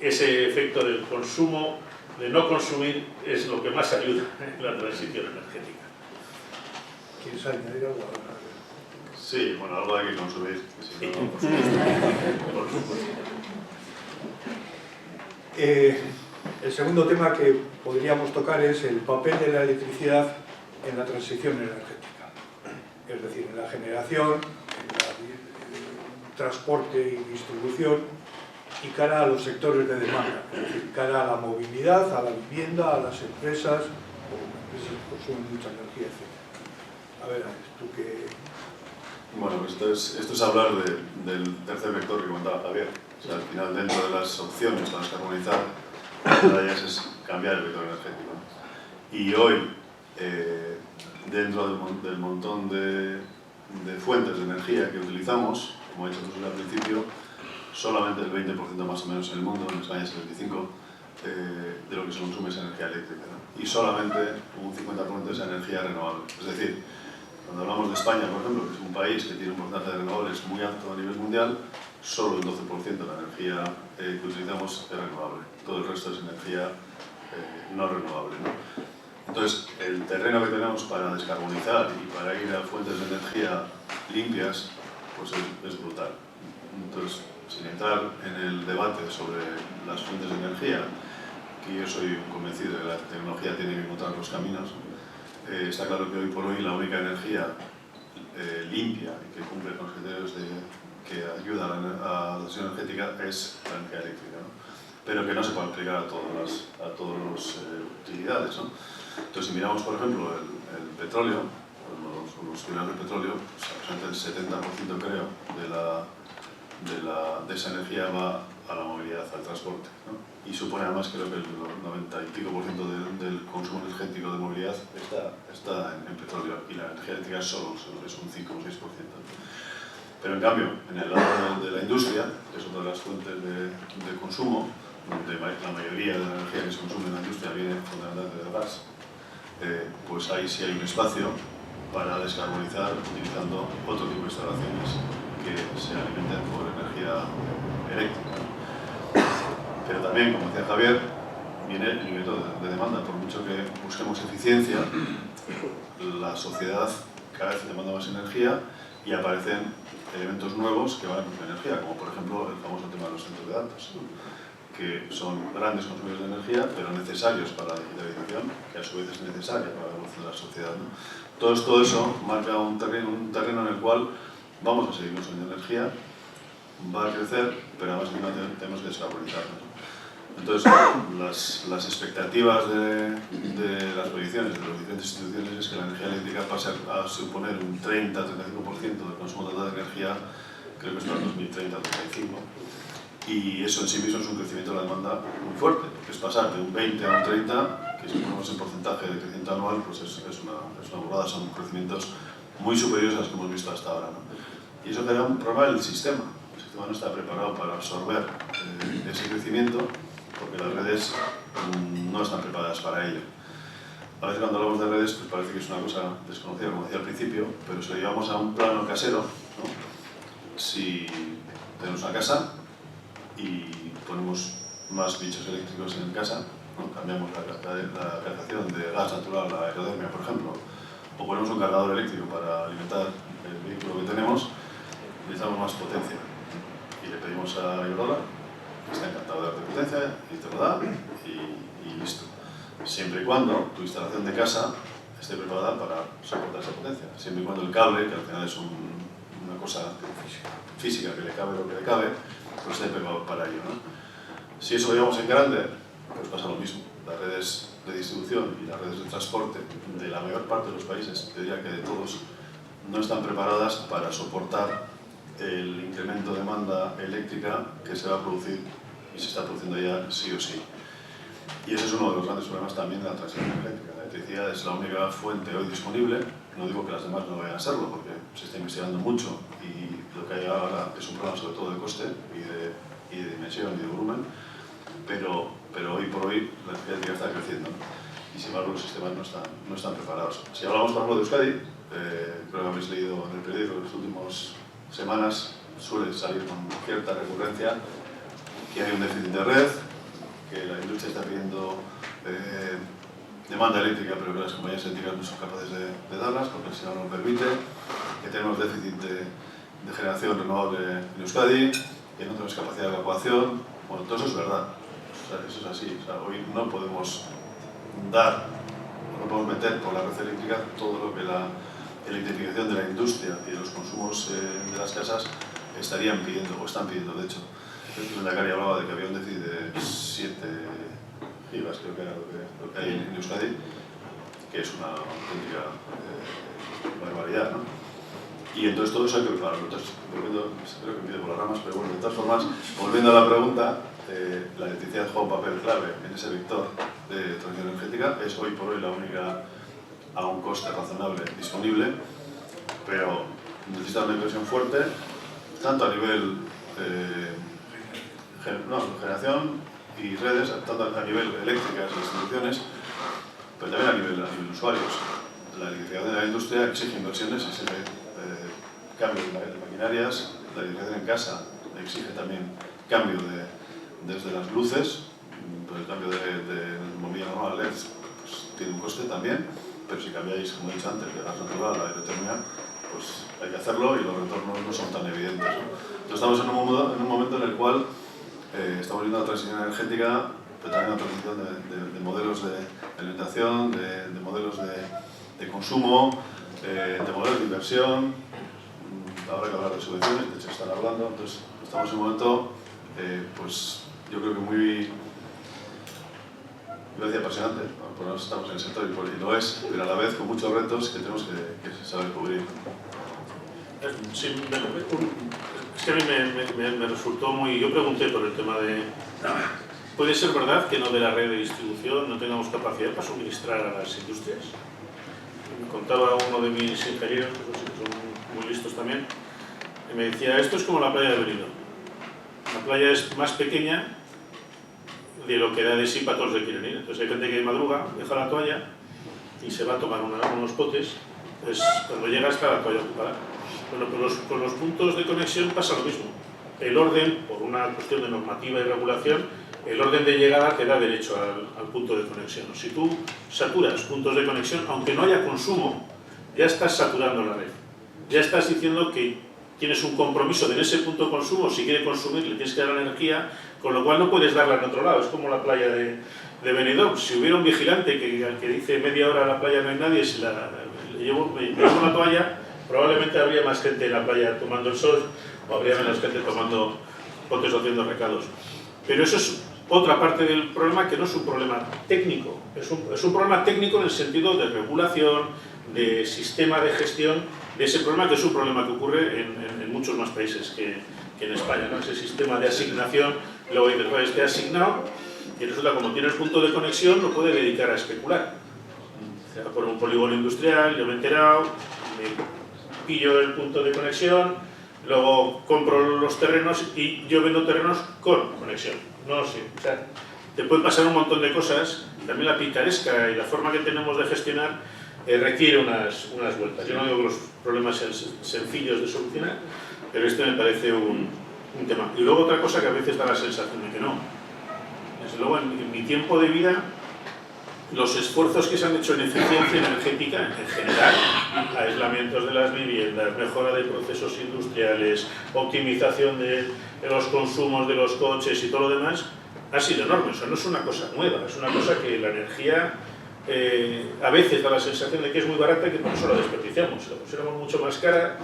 ese efecto del consumo, de no consumir, es lo que más ayuda en la transición energética. ¿Quieres añadir algo? Sí, bueno, algo hay que consumir. Si no, por supuesto. El segundo tema que podríamos tocar es el papel de la electricidad en la transición energética. Es decir, en la generación, en el transporte y distribución y cara a los sectores de demanda, es decir, cara a la movilidad, a la vivienda, a las empresas que consumen mucha energía, etc. A ver, tú qué... Bueno, pues esto es hablar del tercer vector que comentaba Javier. O sea, al final, dentro de las opciones para descarbonizar, una de ellas es cambiar el vector energético. Y hoy, dentro del montón de fuentes de energía que utilizamos, como ha dicho José al principio, solamente el 20% más o menos en el mundo, en España es el 25%, de lo que se consume es energía eléctrica, ¿no? Y solamente un 50% es energía renovable. Es decir, cuando hablamos de España, por ejemplo, que es un país que tiene un porcentaje de renovables muy alto a nivel mundial, solo el 12% de la energía que utilizamos es renovable. Todo el resto es energía no renovable, ¿no? Entonces, el terreno que tenemos para descarbonizar y para ir a fuentes de energía limpias, pues es brutal. Entonces, sin entrar en el debate sobre las fuentes de energía, que yo soy convencido de que la tecnología tiene que encontrar los caminos, está claro que hoy por hoy la única energía limpia y que cumple con los criterios que ayuda a la transición energética es la energía eléctrica, ¿no? Pero que no se puede aplicar a todas las utilidades, ¿no? Entonces, si miramos, por ejemplo, el petróleo, los minerales del petróleo, pues, representa el 70% creo de de esa energía va a la movilidad, al transporte, ¿no? Y supone además, creo que el 90 y pico % del consumo energético de movilidad está en petróleo, y la energía eléctrica solo es un 5 o 6%. Pero en cambio, en el lado de la industria, que es otra de las fuentes de consumo, donde la mayoría de la energía que se consume en la industria viene fundamentalmente del gas, pues ahí sí hay un espacio para descarbonizar utilizando otro tipo de instalaciones que se alimenten por energía eléctrica. Pero también, como decía Javier, viene el nivel de demanda. Por mucho que busquemos eficiencia, la sociedad cada vez demanda más energía y aparecen elementos nuevos que van a consumir energía, como por ejemplo el famoso tema de los centros de datos, que son grandes consumidores de energía, pero necesarios para la digitalización, que a su vez es necesaria para la evolución de la sociedad, ¿no? Todo eso marca un terreno en el cual vamos a seguir consumiendo energía, va a crecer, pero además tenemos que descarbonizarnos. Entonces, las expectativas de las proyecciones de las diferentes instituciones es que la energía eléctrica pase a suponer un 30-35% del consumo total de energía, creo que es para el 2030-35. Y eso en sí mismo es un crecimiento de la demanda muy fuerte, que es pasar de un 20 a un 30, que si ponemos en porcentaje de crecimiento anual, pues es una burrada, son crecimientos muy superiores a los que hemos visto hasta ahora, ¿no? Y eso crea un problema del sistema. El sistema no está preparado para absorber ese crecimiento, porque las redes no están preparadas para ello. A veces cuando hablamos de redes, pues parece que es una cosa desconocida, como decía al principio, pero si lo llevamos a un plano casero, ¿no? Si tenemos una casa y ponemos más bichos eléctricos en casa, ¿no? Cambiamos la calefacción de gas natural a aerodermia, por ejemplo, o ponemos un cargador eléctrico para alimentar el vehículo que tenemos, necesitamos más potencia. Y le pedimos a Iberdrola, que está encantado de darte potencia, y te lo da, y listo. Siempre y cuando tu instalación de casa esté preparada para soportar esa potencia. Siempre y cuando el cable, que al final es una cosa física que le cabe lo que le cabe, pues esté preparado para ello, ¿no? Si eso lo llevamos en grande, pues pasa lo mismo. Las redes de distribución y las redes de transporte de la mayor parte de los países, te diría que de todos, no están preparadas para soportar el incremento de demanda eléctrica que se va a producir y se está produciendo ya sí o sí. Y ese es uno de los grandes problemas también de la transición energética. La electricidad es la única fuente hoy disponible, no digo que las demás no vayan a serlo, porque se está investigando mucho y lo que hay ahora es un problema sobre todo de coste y de dimensión y de volumen, pero hoy por hoy la electricidad está creciendo, ¿no? Y sin embargo los sistemas no están preparados. Si hablamos por ejemplo de Euskadi, creo que habéis leído en el periódico en las últimas semanas, suele salir con cierta recurrencia que hay un déficit de red, que la industria está pidiendo demanda eléctrica, pero que las compañías eléctricas no son capaces de darlas porque el sistema no lo permite, que tenemos déficit de generación renovable en Euskadi, que no tenemos capacidad de evacuación. Bueno, todo eso es verdad, o sea, eso es así. O sea, hoy no podemos meter por la red eléctrica todo lo que la electrificación de la industria y de los consumos de las casas estarían pidiendo, o están pidiendo de hecho. El Dakar hablaba de que había un déficit de 7 gigas, creo que era lo que hay en Euskadi, que es una auténtica barbaridad, ¿no? Y entonces todo eso hay que prepararlo. Entonces, creo que me pido por las ramas, pero bueno, de todas formas, volviendo a la pregunta, la electricidad juega un papel clave en ese vector de transición energética. Es hoy por hoy la única a un coste razonable disponible, pero necesita una inversión fuerte, tanto a nivel generación y redes, tanto a nivel eléctricas y distribuciones, pero también a nivel usuarios. La electricidad de la industria exige inversiones, exige cambio de maquinarias, la electrificación en casa exige también cambio desde las luces, el cambio de bombilla normal a LED pues, tiene un coste también, pero si cambiáis, como he dicho antes, de gas natural a aerotermia, pues hay que hacerlo y los retornos no son tan evidentes, ¿no? Entonces estamos en un momento en el cual estamos viendo la transición energética, pero también la transición de modelos de alimentación, de modelos de consumo, de modelos de inversión. Habrá que hablar de subvenciones, de hecho están hablando, entonces estamos en un momento, pues yo creo que muy, iba a decir apasionante, ¿no? Por lo menos estamos en el sector y lo es, pero a la vez con muchos retos que tenemos que saber cubrir. Sí, Es que a mí me resultó muy... Yo pregunté por el tema de... ¿Puede ser verdad que no de la red de distribución no tengamos capacidad para suministrar a las industrias? Me contaba uno de mis ingenieros, que son muy listos también, y me decía, esto es como la playa de Benidorm. La playa es más pequeña de lo que da de sí para todos los que quieren ir. Entonces hay gente que madruga, deja la toalla y se va a tomar unos potes. Pues cuando llega está la toalla ocupada. Bueno, pues con los puntos de conexión pasa lo mismo. El orden, por una cuestión de normativa y regulación, el orden de llegada te da derecho al punto de conexión. Si tú saturas puntos de conexión, aunque no haya consumo, ya estás saturando la red. Ya estás diciendo que tienes un compromiso de en ese punto de consumo, si quiere consumir le tienes que dar la energía, con lo cual no puedes darla en otro lado. Es como la playa de Benidorm. Si hubiera un vigilante que dice media hora a la playa no hay nadie, si le llevo una toalla, probablemente habría más gente en la playa tomando el sol, o habría menos gente tomando potes o haciendo recados. Pero eso es otra parte del problema, que no es un problema técnico, es un problema técnico en el sentido de regulación, de sistema de gestión, de ese problema que es un problema que ocurre en muchos más países que en España, ¿no? Ese sistema de asignación, luego dices, bueno, esté asignado, y resulta como tiene el punto de conexión, lo puede dedicar a especular. O sea, por un polígono industrial, yo me he enterado, me pillo el punto de conexión, luego compro los terrenos y yo vendo terrenos con conexión. No sé, o sea, te puede pasar un montón de cosas. También la picaresca y la forma que tenemos de gestionar requiere unas vueltas. Yo no digo que los problemas sean sencillos de solucionar, pero este me parece un tema. Y luego otra cosa que a veces da la sensación de que no. Desde luego, en mi tiempo de vida, los esfuerzos que se han hecho en eficiencia energética, en general, aislamientos de las viviendas, mejora de procesos industriales, optimización de los consumos de los coches y todo lo demás, ha sido enorme. O sea, no es una cosa nueva, es una cosa que la energía a veces da la sensación de que es muy barata y que por eso la desperdiciamos. Si la pusiéramos mucho más cara,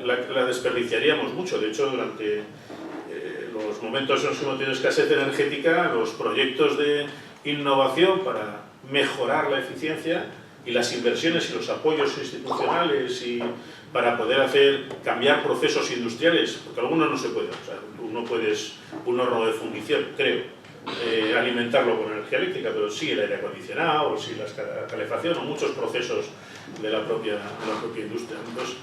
la desperdiciaríamos mucho. De hecho, durante los momentos en los que hemos tenido escasez energética, los proyectos de innovación para mejorar la eficiencia y las inversiones y los apoyos institucionales y para poder cambiar procesos industriales, porque algunos no se pueden. O sea, tú no puedes un horno de fundición, creo, alimentarlo con energía eléctrica, pero sí el aire acondicionado, o sí la calefacción, o muchos procesos de la propia industria. Entonces,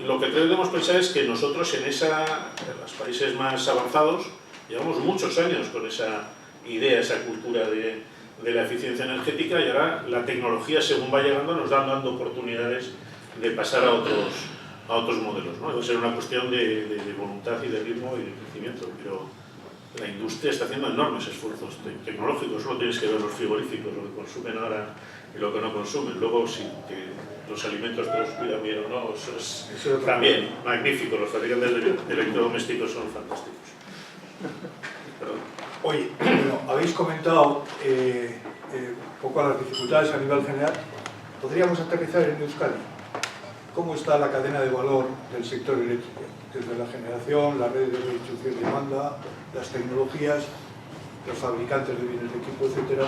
lo que debemos pensar es que nosotros en los países más avanzados llevamos muchos años con esa idea, esa cultura de la eficiencia energética, y ahora la tecnología, según va llegando, nos da dando oportunidades de pasar a otros modelos, ¿no? Debe ser una cuestión de voluntad y de ritmo y de crecimiento, pero la industria está haciendo enormes esfuerzos tecnológicos. Solo tienes que ver los frigoríficos, lo que consumen ahora y lo que no consumen. Luego, si los alimentos te los cuidan bien o no, eso es también magnífico. Los fabricantes de electrodomésticos son fantásticos. Perdón. Oye, bueno, habéis comentado un poco las dificultades a nivel general. ¿Podríamos aterrizar en Euskadi? ¿Cómo está la cadena de valor del sector eléctrico? Desde la generación, las redes de distribución y demanda, las tecnologías, los fabricantes de bienes de equipo, etcétera.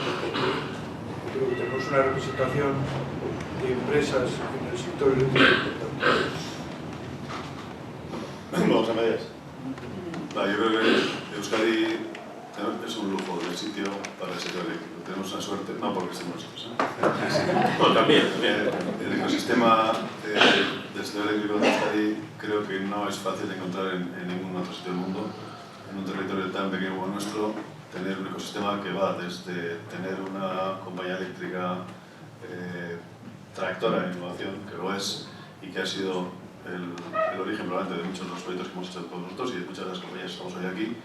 Creo que tenemos una representación de empresas en el sector eléctrico importante. Vamos a medias. Yo creo que Euskadi es un lujo del sitio para el sector eléctrico. Tenemos una suerte, no porque estemos nosotros. Bueno, también. El ecosistema del sector eléctrico de Euskadi creo que no es fácil de encontrar en ningún otro sitio del mundo. En un territorio tan pequeño como el nuestro, tener un ecosistema que va desde tener una compañía eléctrica tractora en innovación, que lo es, y que ha sido el origen probablemente de muchos de los proyectos que hemos hecho todos nosotros y de muchas de las compañías que estamos hoy aquí,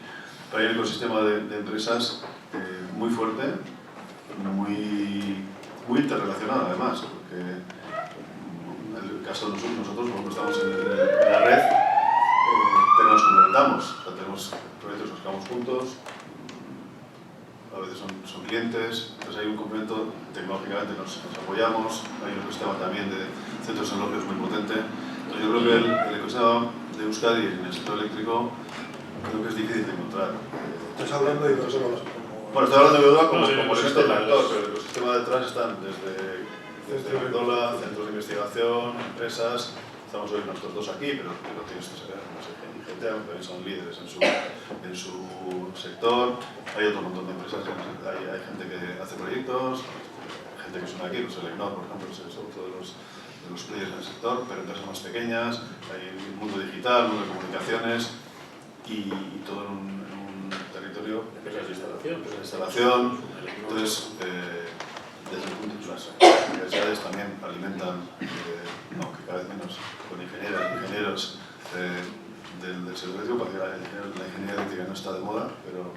para un ecosistema de empresas muy fuerte, muy interrelacionado además, porque en el caso de nosotros cuando estamos en la red, nos complementamos, o sea, tenemos proyectos que los sacamos juntos, a veces son clientes, entonces hay un complemento, tecnológicamente nos apoyamos, hay un ecosistema también de centros tecnológicos muy potente. Entonces yo creo que el ecosistema de Euskadi en el sector eléctrico creo que es difícil de encontrar. Estás hablando de Iberdrola. Bueno, estoy hablando de Iberdrola como el sector tractor, pero el ecosistema detrás están desde Iberdrola, centros de investigación, empresas, estamos hoy nosotros dos aquí, pero tienes no sé, IGT, también son líderes en su sector. Hay otro montón de empresas, hay gente que hace proyectos, gente que suena aquí, no sé, el EGNOR, por ejemplo, es otro de los players en el sector, pero empresas más pequeñas, hay el mundo digital, mundo de comunicaciones y todo en un territorio. Empresas de instalación. Entonces, desde el punto de vista, las universidades también alimentan, aunque cada vez menos, con ingenieros del sector, porque la ingeniería eléctrica no está de moda, pero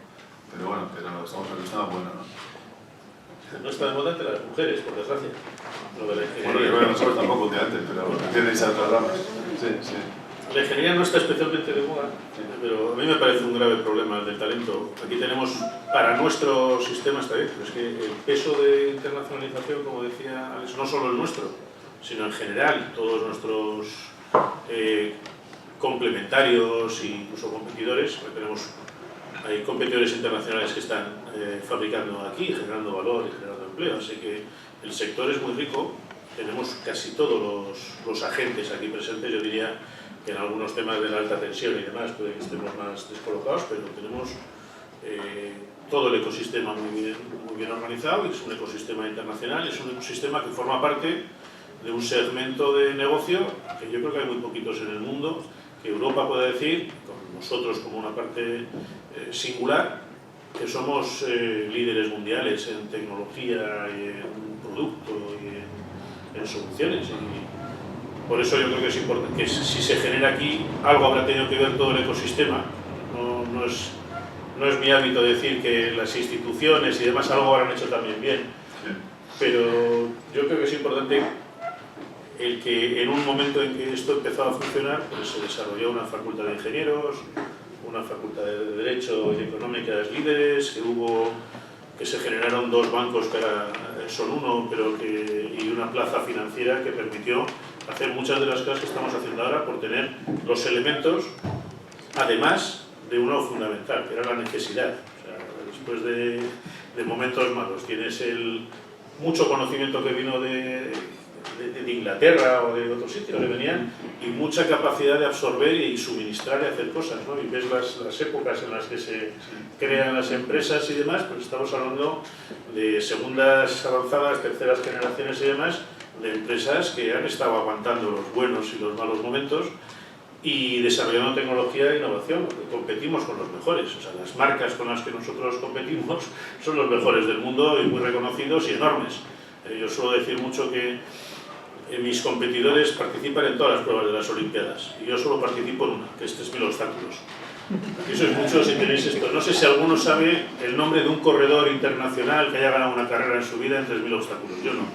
bueno, estamos en el estado bueno, ¿no? No está de moda entre las mujeres, por desgracia. Lo de la ingeniería. Bueno, yo creo que nosotros tampoco últimamente, pero tienes a otras ramas. Sí. La ingeniería no está especialmente de moda, pero a mí me parece un grave problema el del talento. Aquí tenemos, para nuestro sistema está bien, pero es que el peso de internacionalización, como decía Alex, no solo el nuestro, sino en general, todos nuestros complementarios e incluso competidores, hay competidores internacionales que están fabricando aquí, generando valor y generando empleo, así que el sector es muy rico, tenemos casi todos los agentes aquí presentes, yo diría que en algunos temas de la alta tensión y demás puede que estemos más descolocados, pero tenemos todo el ecosistema muy bien organizado, y es un ecosistema internacional, es un ecosistema que forma parte de un segmento de negocio que yo creo que hay muy poquitos en el mundo, que Europa puede decir, con nosotros como una parte singular, que somos líderes mundiales en tecnología y en producto y en soluciones. Y por eso yo creo que es importante que si se genera aquí, algo habrá tenido que ver todo el ecosistema. No es mi hábito decir que las instituciones y demás algo habrán hecho también bien, pero yo creo que es importante el que en un momento en que esto empezó a funcionar, pues se desarrolló una facultad de ingenieros, una facultad de Derecho y Económicas líderes, que se generaron 2 bancos que ahora son uno, y una plaza financiera que permitió hacer muchas de las cosas que estamos haciendo ahora por tener los elementos, además de uno fundamental, que era la necesidad. O sea, después de momentos malos, tienes mucho conocimiento que vino de Inglaterra o de otros sitios que venían, y mucha capacidad de absorber y suministrar y hacer cosas, ¿no? Y ves las épocas en las que se crean las empresas y demás, pues estamos hablando de segundas avanzadas, terceras generaciones y demás, de empresas que han estado aguantando los buenos y los malos momentos y desarrollando tecnología e innovación, porque competimos con los mejores. O sea, las marcas con las que nosotros competimos son los mejores del mundo y muy reconocidos y enormes. Yo suelo decir mucho que mis competidores participan en todas las pruebas de las Olimpiadas y yo solo participo en una, que es 3.000 obstáculos. Aquí sois muchos y tenéis esto. No sé si alguno sabe el nombre de un corredor internacional que haya ganado una carrera en su vida en 3.000 obstáculos. Yo no.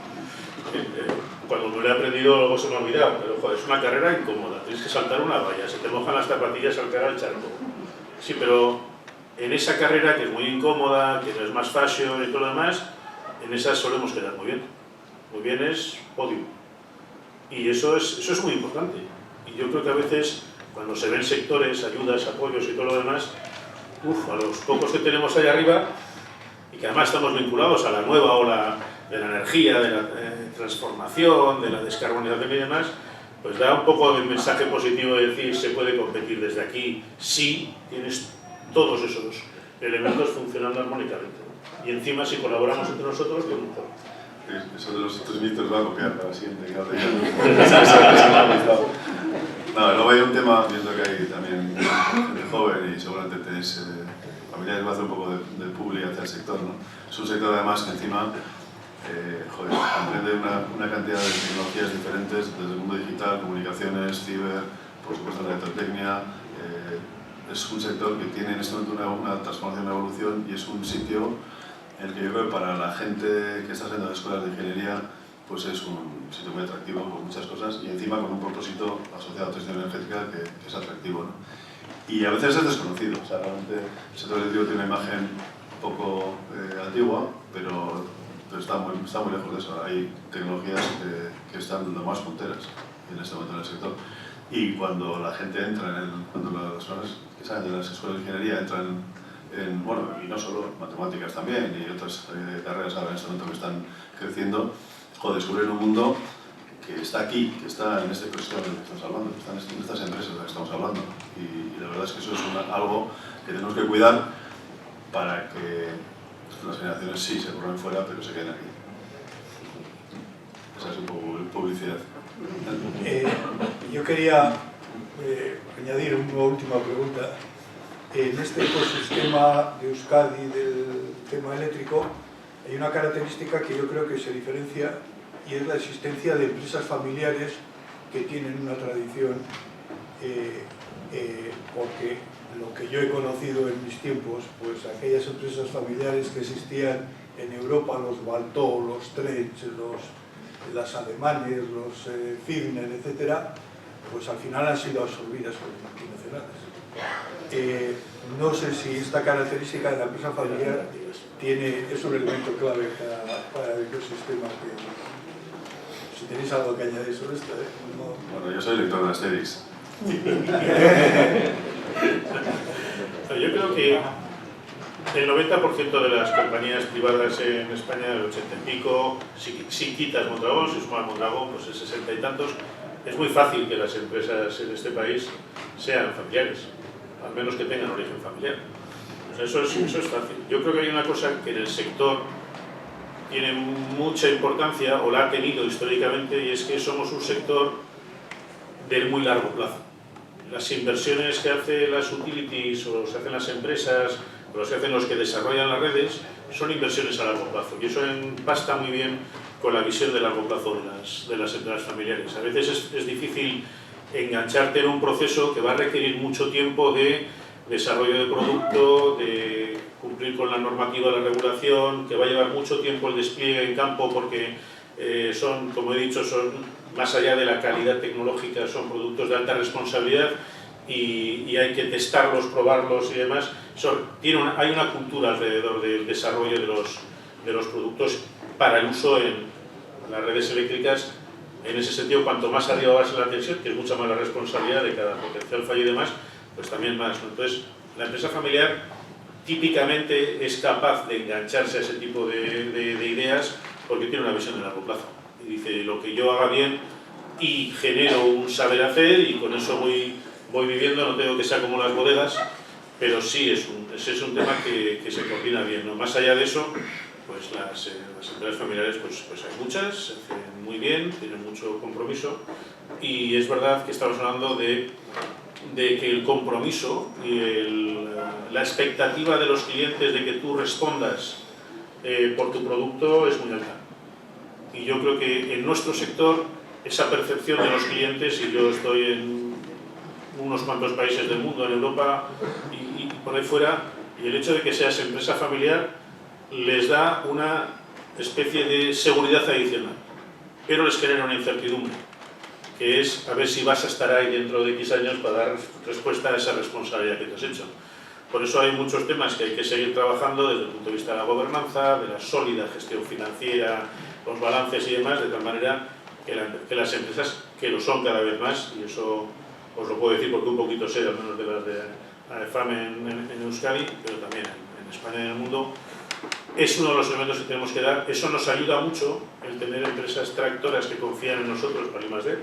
Cuando me lo he aprendido luego se me ha olvidado, pero joder, es una carrera incómoda. Tienes que saltar una valla, se te mojan las zapatillas al caer al charco. Sí, pero en esa carrera que es muy incómoda, que no es más fashion y todo lo demás, en esas solemos quedar muy bien. Muy bien es podio. Y eso es muy importante. Y yo creo que a veces, cuando se ven sectores, ayudas, apoyos y todo lo demás, a los pocos que tenemos ahí arriba, y que además estamos vinculados a la nueva ola de la energía, de la transformación, de la descarbonización y demás, pues da un poco de mensaje positivo de decir, se puede competir desde aquí, si tienes todos esos elementos funcionando armónicamente. Y encima, si colaboramos entre nosotros, pues mejor. Eso de los 3 mitos va a copiar para la siguiente. No, luego hay un tema, viendo que hay también gente joven y seguramente tenéis familiares, va a hacer un poco de publi hacia el sector, ¿no? Es un sector además que encima comprende una cantidad de tecnologías diferentes, desde el mundo digital, comunicaciones, ciber, por supuesto la electrotecnia. Es un sector que tiene en este momento una transformación, una evolución, y es un sitio en el que yo creo que para la gente que está haciendo escuelas de ingeniería, pues es un sitio muy atractivo con muchas cosas y encima con un propósito asociado a transición energética que es atractivo, ¿no? Y a veces es desconocido. O sea, realmente el sector eléctrico tiene una imagen un poco antigua, pero está muy lejos de eso. Hay tecnologías que están lo más punteras en este momento en el sector. Y cuando la gente entra cuando las personas que salen de las escuelas de ingeniería entran bueno, y no solo matemáticas también, y otras carreras ahora en este momento que están creciendo, descubren un mundo que está aquí, que está en este ecosistema del que estamos hablando, que están en estas empresas de las que estamos hablando. Y la verdad es que eso es algo que tenemos que cuidar para que las generaciones sí se corren fuera, pero se queden aquí. Esa es un poco publicidad. Yo quería añadir una última pregunta. En este ecosistema de Euskadi del tema eléctrico hay una característica que yo creo que se diferencia, y es la existencia de empresas familiares que tienen una tradición, porque lo que yo he conocido en mis tiempos, pues aquellas empresas familiares que existían en Europa, los Baltó, los Trench, las alemanes, los Figner, etcétera, pues al final han sido absorbidas por multinacionales. No sé si esta característica de la empresa familiar es un elemento clave para el ecosistema. Si tenéis algo que añadir sobre esto, no. Bueno, yo soy director de Asterix. Yo creo que el 90% de las compañías privadas en España, el 80 y pico, si quitas Mondragón, si sumas Mondragón, pues el 60 y tantos, es muy fácil que las empresas en este país sean familiares, al menos que tengan origen familiar. Pues eso es fácil. Yo creo que hay una cosa que en el sector tiene mucha importancia, o la ha tenido históricamente, y es que somos un sector del muy largo plazo. Las inversiones que hacen las utilities o se hacen las empresas, o los que hacen los que desarrollan las redes, son inversiones a largo plazo. Y eso basta muy bien con la visión de largo plazo de las empresas familiares. A veces es difícil engancharte en un proceso que va a requerir mucho tiempo de desarrollo de producto, de cumplir con la normativa de la regulación, que va a llevar mucho tiempo el despliegue en campo porque son, como he dicho, son más allá de la calidad tecnológica, son productos de alta responsabilidad y hay que testarlos, probarlos y demás. Hay una cultura alrededor del desarrollo de los productos para el uso en las redes eléctricas. En ese sentido, cuanto más arriba va a ser la tensión, que es mucha más la responsabilidad de cada potencial fallo y demás, pues también más, ¿no? Entonces, la empresa familiar típicamente es capaz de engancharse a ese tipo de ideas porque tiene una visión de largo plazo. Y dice, lo que yo haga bien y genero un saber hacer y con eso voy viviendo, no tengo que ser como las bodegas, pero sí es un tema que se coordina bien, ¿no? Más allá de eso, pues las empresas familiares pues hay muchas, se hacen muy bien, tienen mucho compromiso y es verdad que estamos hablando de que el compromiso y la expectativa de los clientes de que tú respondas por tu producto es muy alta. Y yo creo que en nuestro sector esa percepción de los clientes, y yo estoy en unos cuantos países del mundo, en Europa y por ahí fuera, y el hecho de que seas empresa familiar les da una especie de seguridad adicional, pero les genera una incertidumbre, que es a ver si vas a estar ahí dentro de X años para dar respuesta a esa responsabilidad que te has hecho. Por eso hay muchos temas que hay que seguir trabajando desde el punto de vista de la gobernanza, de la sólida gestión financiera, los balances y demás, de tal manera que las empresas, que lo son cada vez más, y eso os lo puedo decir porque un poquito sé, al menos de las de AEFAM en Euskadi, pero también en España y en el mundo, es uno de los elementos que tenemos que dar. Eso nos ayuda mucho el tener empresas tractoras que confían en nosotros para I+D.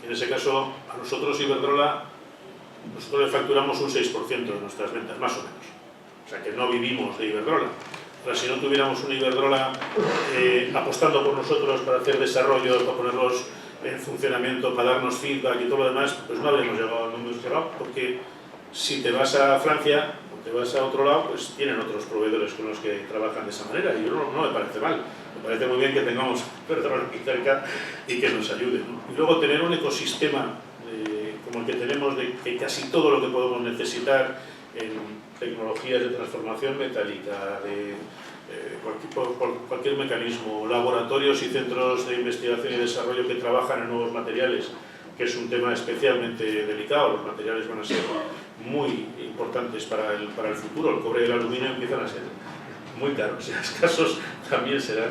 En ese caso, a nosotros Iberdrola, nosotros le facturamos un 6% de nuestras ventas, más o menos. O sea que no vivimos de Iberdrola. Pero si no tuviéramos una Iberdrola apostando por nosotros para hacer desarrollos, para ponerlos en funcionamiento, para darnos feedback y todo lo demás, pues no habríamos llegado, porque si te vas a Francia o te vas a otro lado, pues tienen otros proveedores con los que trabajan de esa manera y no me parece mal. Me parece muy bien que tengamos Iberdrola aquí cerca y que nos ayude, ¿no? Y luego tener un ecosistema como el que tenemos, de que casi todo lo que podemos necesitar en tecnologías de transformación metálica, de cualquier mecanismo, laboratorios y centros de investigación y desarrollo que trabajan en nuevos materiales, que es un tema especialmente delicado. Los materiales van a ser muy importantes para el futuro. El cobre y el aluminio empiezan a ser muy caros y escasos también serán.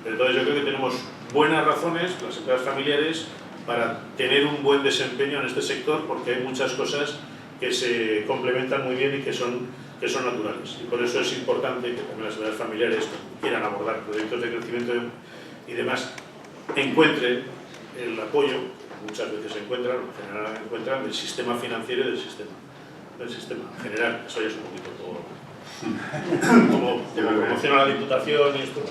Entonces yo creo que tenemos buenas razones, las empresas familiares, para tener un buen desempeño en este sector, porque hay muchas cosas que se complementan muy bien y que son naturales. Y por eso es importante que también las empresas familiares que quieran abordar proyectos de crecimiento y demás encuentren el apoyo, que muchas veces se encuentran, en general encuentran, del sistema financiero y del sistema en general. Eso ya es un poquito como promociona la Diputación y esto.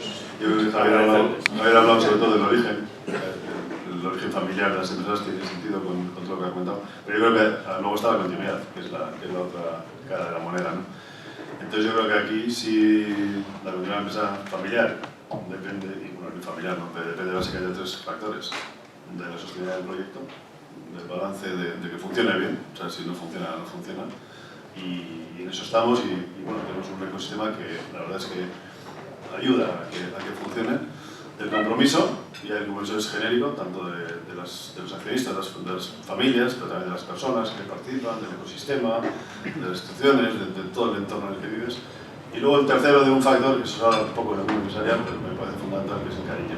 Yo creo que haber hablado sobre todo del origen. El origen familiar de las empresas tiene sentido con todo lo que ha comentado, pero yo creo que luego está la continuidad, que es la otra cara de la moneda, ¿no? Entonces yo creo que aquí sí la continuidad de la empresa familiar depende, y bueno, el familiar no, pero depende básicamente de 3 factores: de la sostenibilidad del proyecto, del balance de que funcione bien, o sea, si no funciona, no funciona, y en eso estamos, y bueno, tenemos un ecosistema que la verdad es que ayuda a que funcione. El compromiso, y el compromiso es genérico, tanto de los accionistas, de las familias, pero también de las personas que participan, del ecosistema, de las instituciones, de todo el entorno en el que vives. Y luego el tercero de un factor, que se habla un poco en el mundo empresarial, pero me parece fundamental, que es el cariño.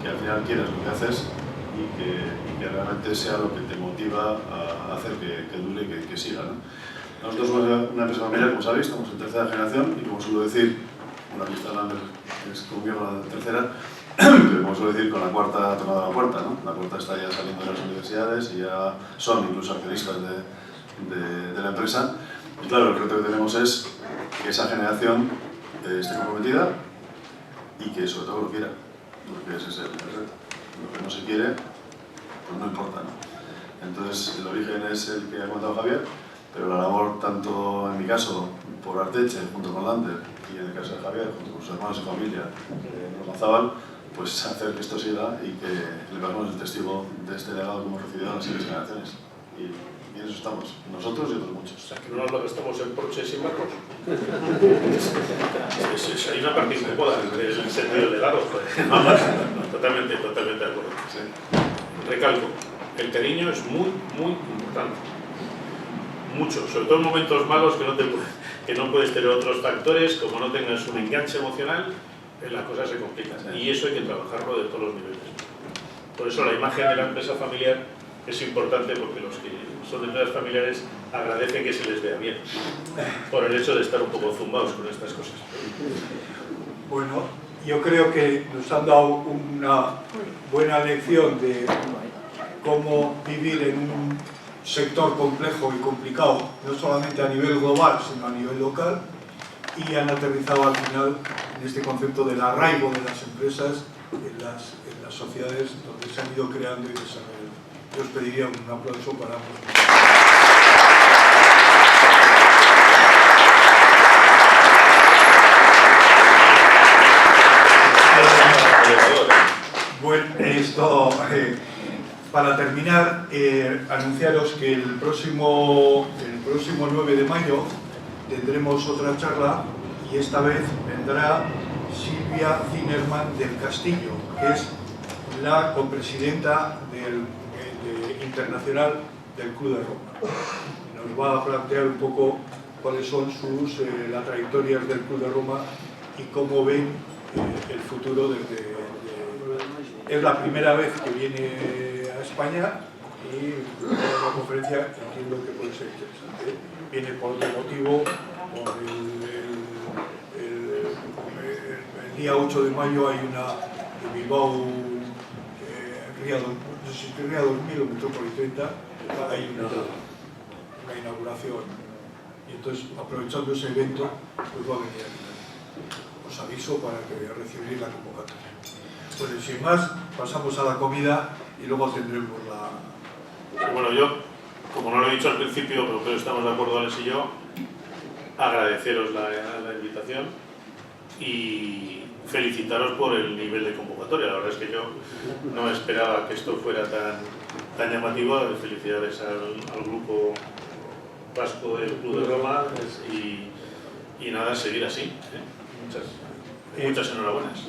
Que al final quieras lo que haces y que realmente sea lo que te motiva a hacer que dure y que siga, ¿no? Nosotros somos una empresa familiar, como sabéis, estamos en tercera generación y, como suelo decir, una lista es conmigo la tercera, pero como suelo decir, con la cuarta ha tocado la puerta, ¿no? La cuarta está ya saliendo de las universidades y ya son incluso accionistas de la empresa. Y claro, el reto que tenemos es que esa generación esté comprometida y que sobre todo lo quiera, porque ese es el reto. Lo que no se quiere, pues no importa, ¿no? Entonces, el origen es el que ha contado Javier, pero la labor, tanto en mi caso, por Arteche, junto con Lander, y en el caso de Javier, junto con sus hermanos y familia, Romazábal, pues hacer que esto siga y que le pasemos el testigo de este legado que hemos recibido a las siguientes generaciones. Y en eso estamos, nosotros y otros muchos. O sea, que no nos lo gastamos en porches y marcos. Hay una parte incómoda del sentido del legado. Totalmente de acuerdo. Sí. Recalco, el cariño es muy, muy importante. Mucho, sobre todo en momentos malos que no puedes tener otros factores, como no tengas un enganche emocional, la cosa se complica. Y eso hay que trabajarlo de todos los niveles. Por eso la imagen de la empresa familiar es importante, porque los que son de empresas familiares agradecen que se les vea bien, por el hecho de estar un poco zumbados con estas cosas. Bueno, yo creo que nos han dado una buena lección de cómo vivir en un sector complejo y complicado, no solamente a nivel global, sino a nivel local, y han aterrizado al final en este concepto del arraigo de las empresas en las sociedades donde se han ido creando y desarrollando. Yo os pediría un aplauso para ambos. Bueno, esto, para terminar, anunciaros que el próximo 9 de mayo tendremos otra charla, y esta vez vendrá Silvia Zinerman del Castillo, que es la copresidenta internacional del Club de Roma. Nos va a plantear un poco cuáles son las trayectorias del Club de Roma y cómo ven el futuro es la primera vez que viene a España, y la conferencia entiendo que puede ser interesante. Viene por otro motivo, por el día 8 de mayo hay una de Bilbao, no sé si Ría 2000 o Metrópolis 30, hay una inauguración, y entonces, aprovechando ese evento, pues va a venir aquí. Os aviso para que recibáis la convocatoria. Bueno, y sin más, pasamos a la comida y luego tendremos la... Bueno, yo, como no lo he dicho al principio, pero creo que estamos de acuerdo Alex y yo, agradeceros la invitación y felicitaros por el nivel de convocatoria. La verdad es que yo no esperaba que esto fuera tan llamativo. Felicidades al grupo vasco del Club de Roma y nada, seguir así. Muchas enhorabuenas.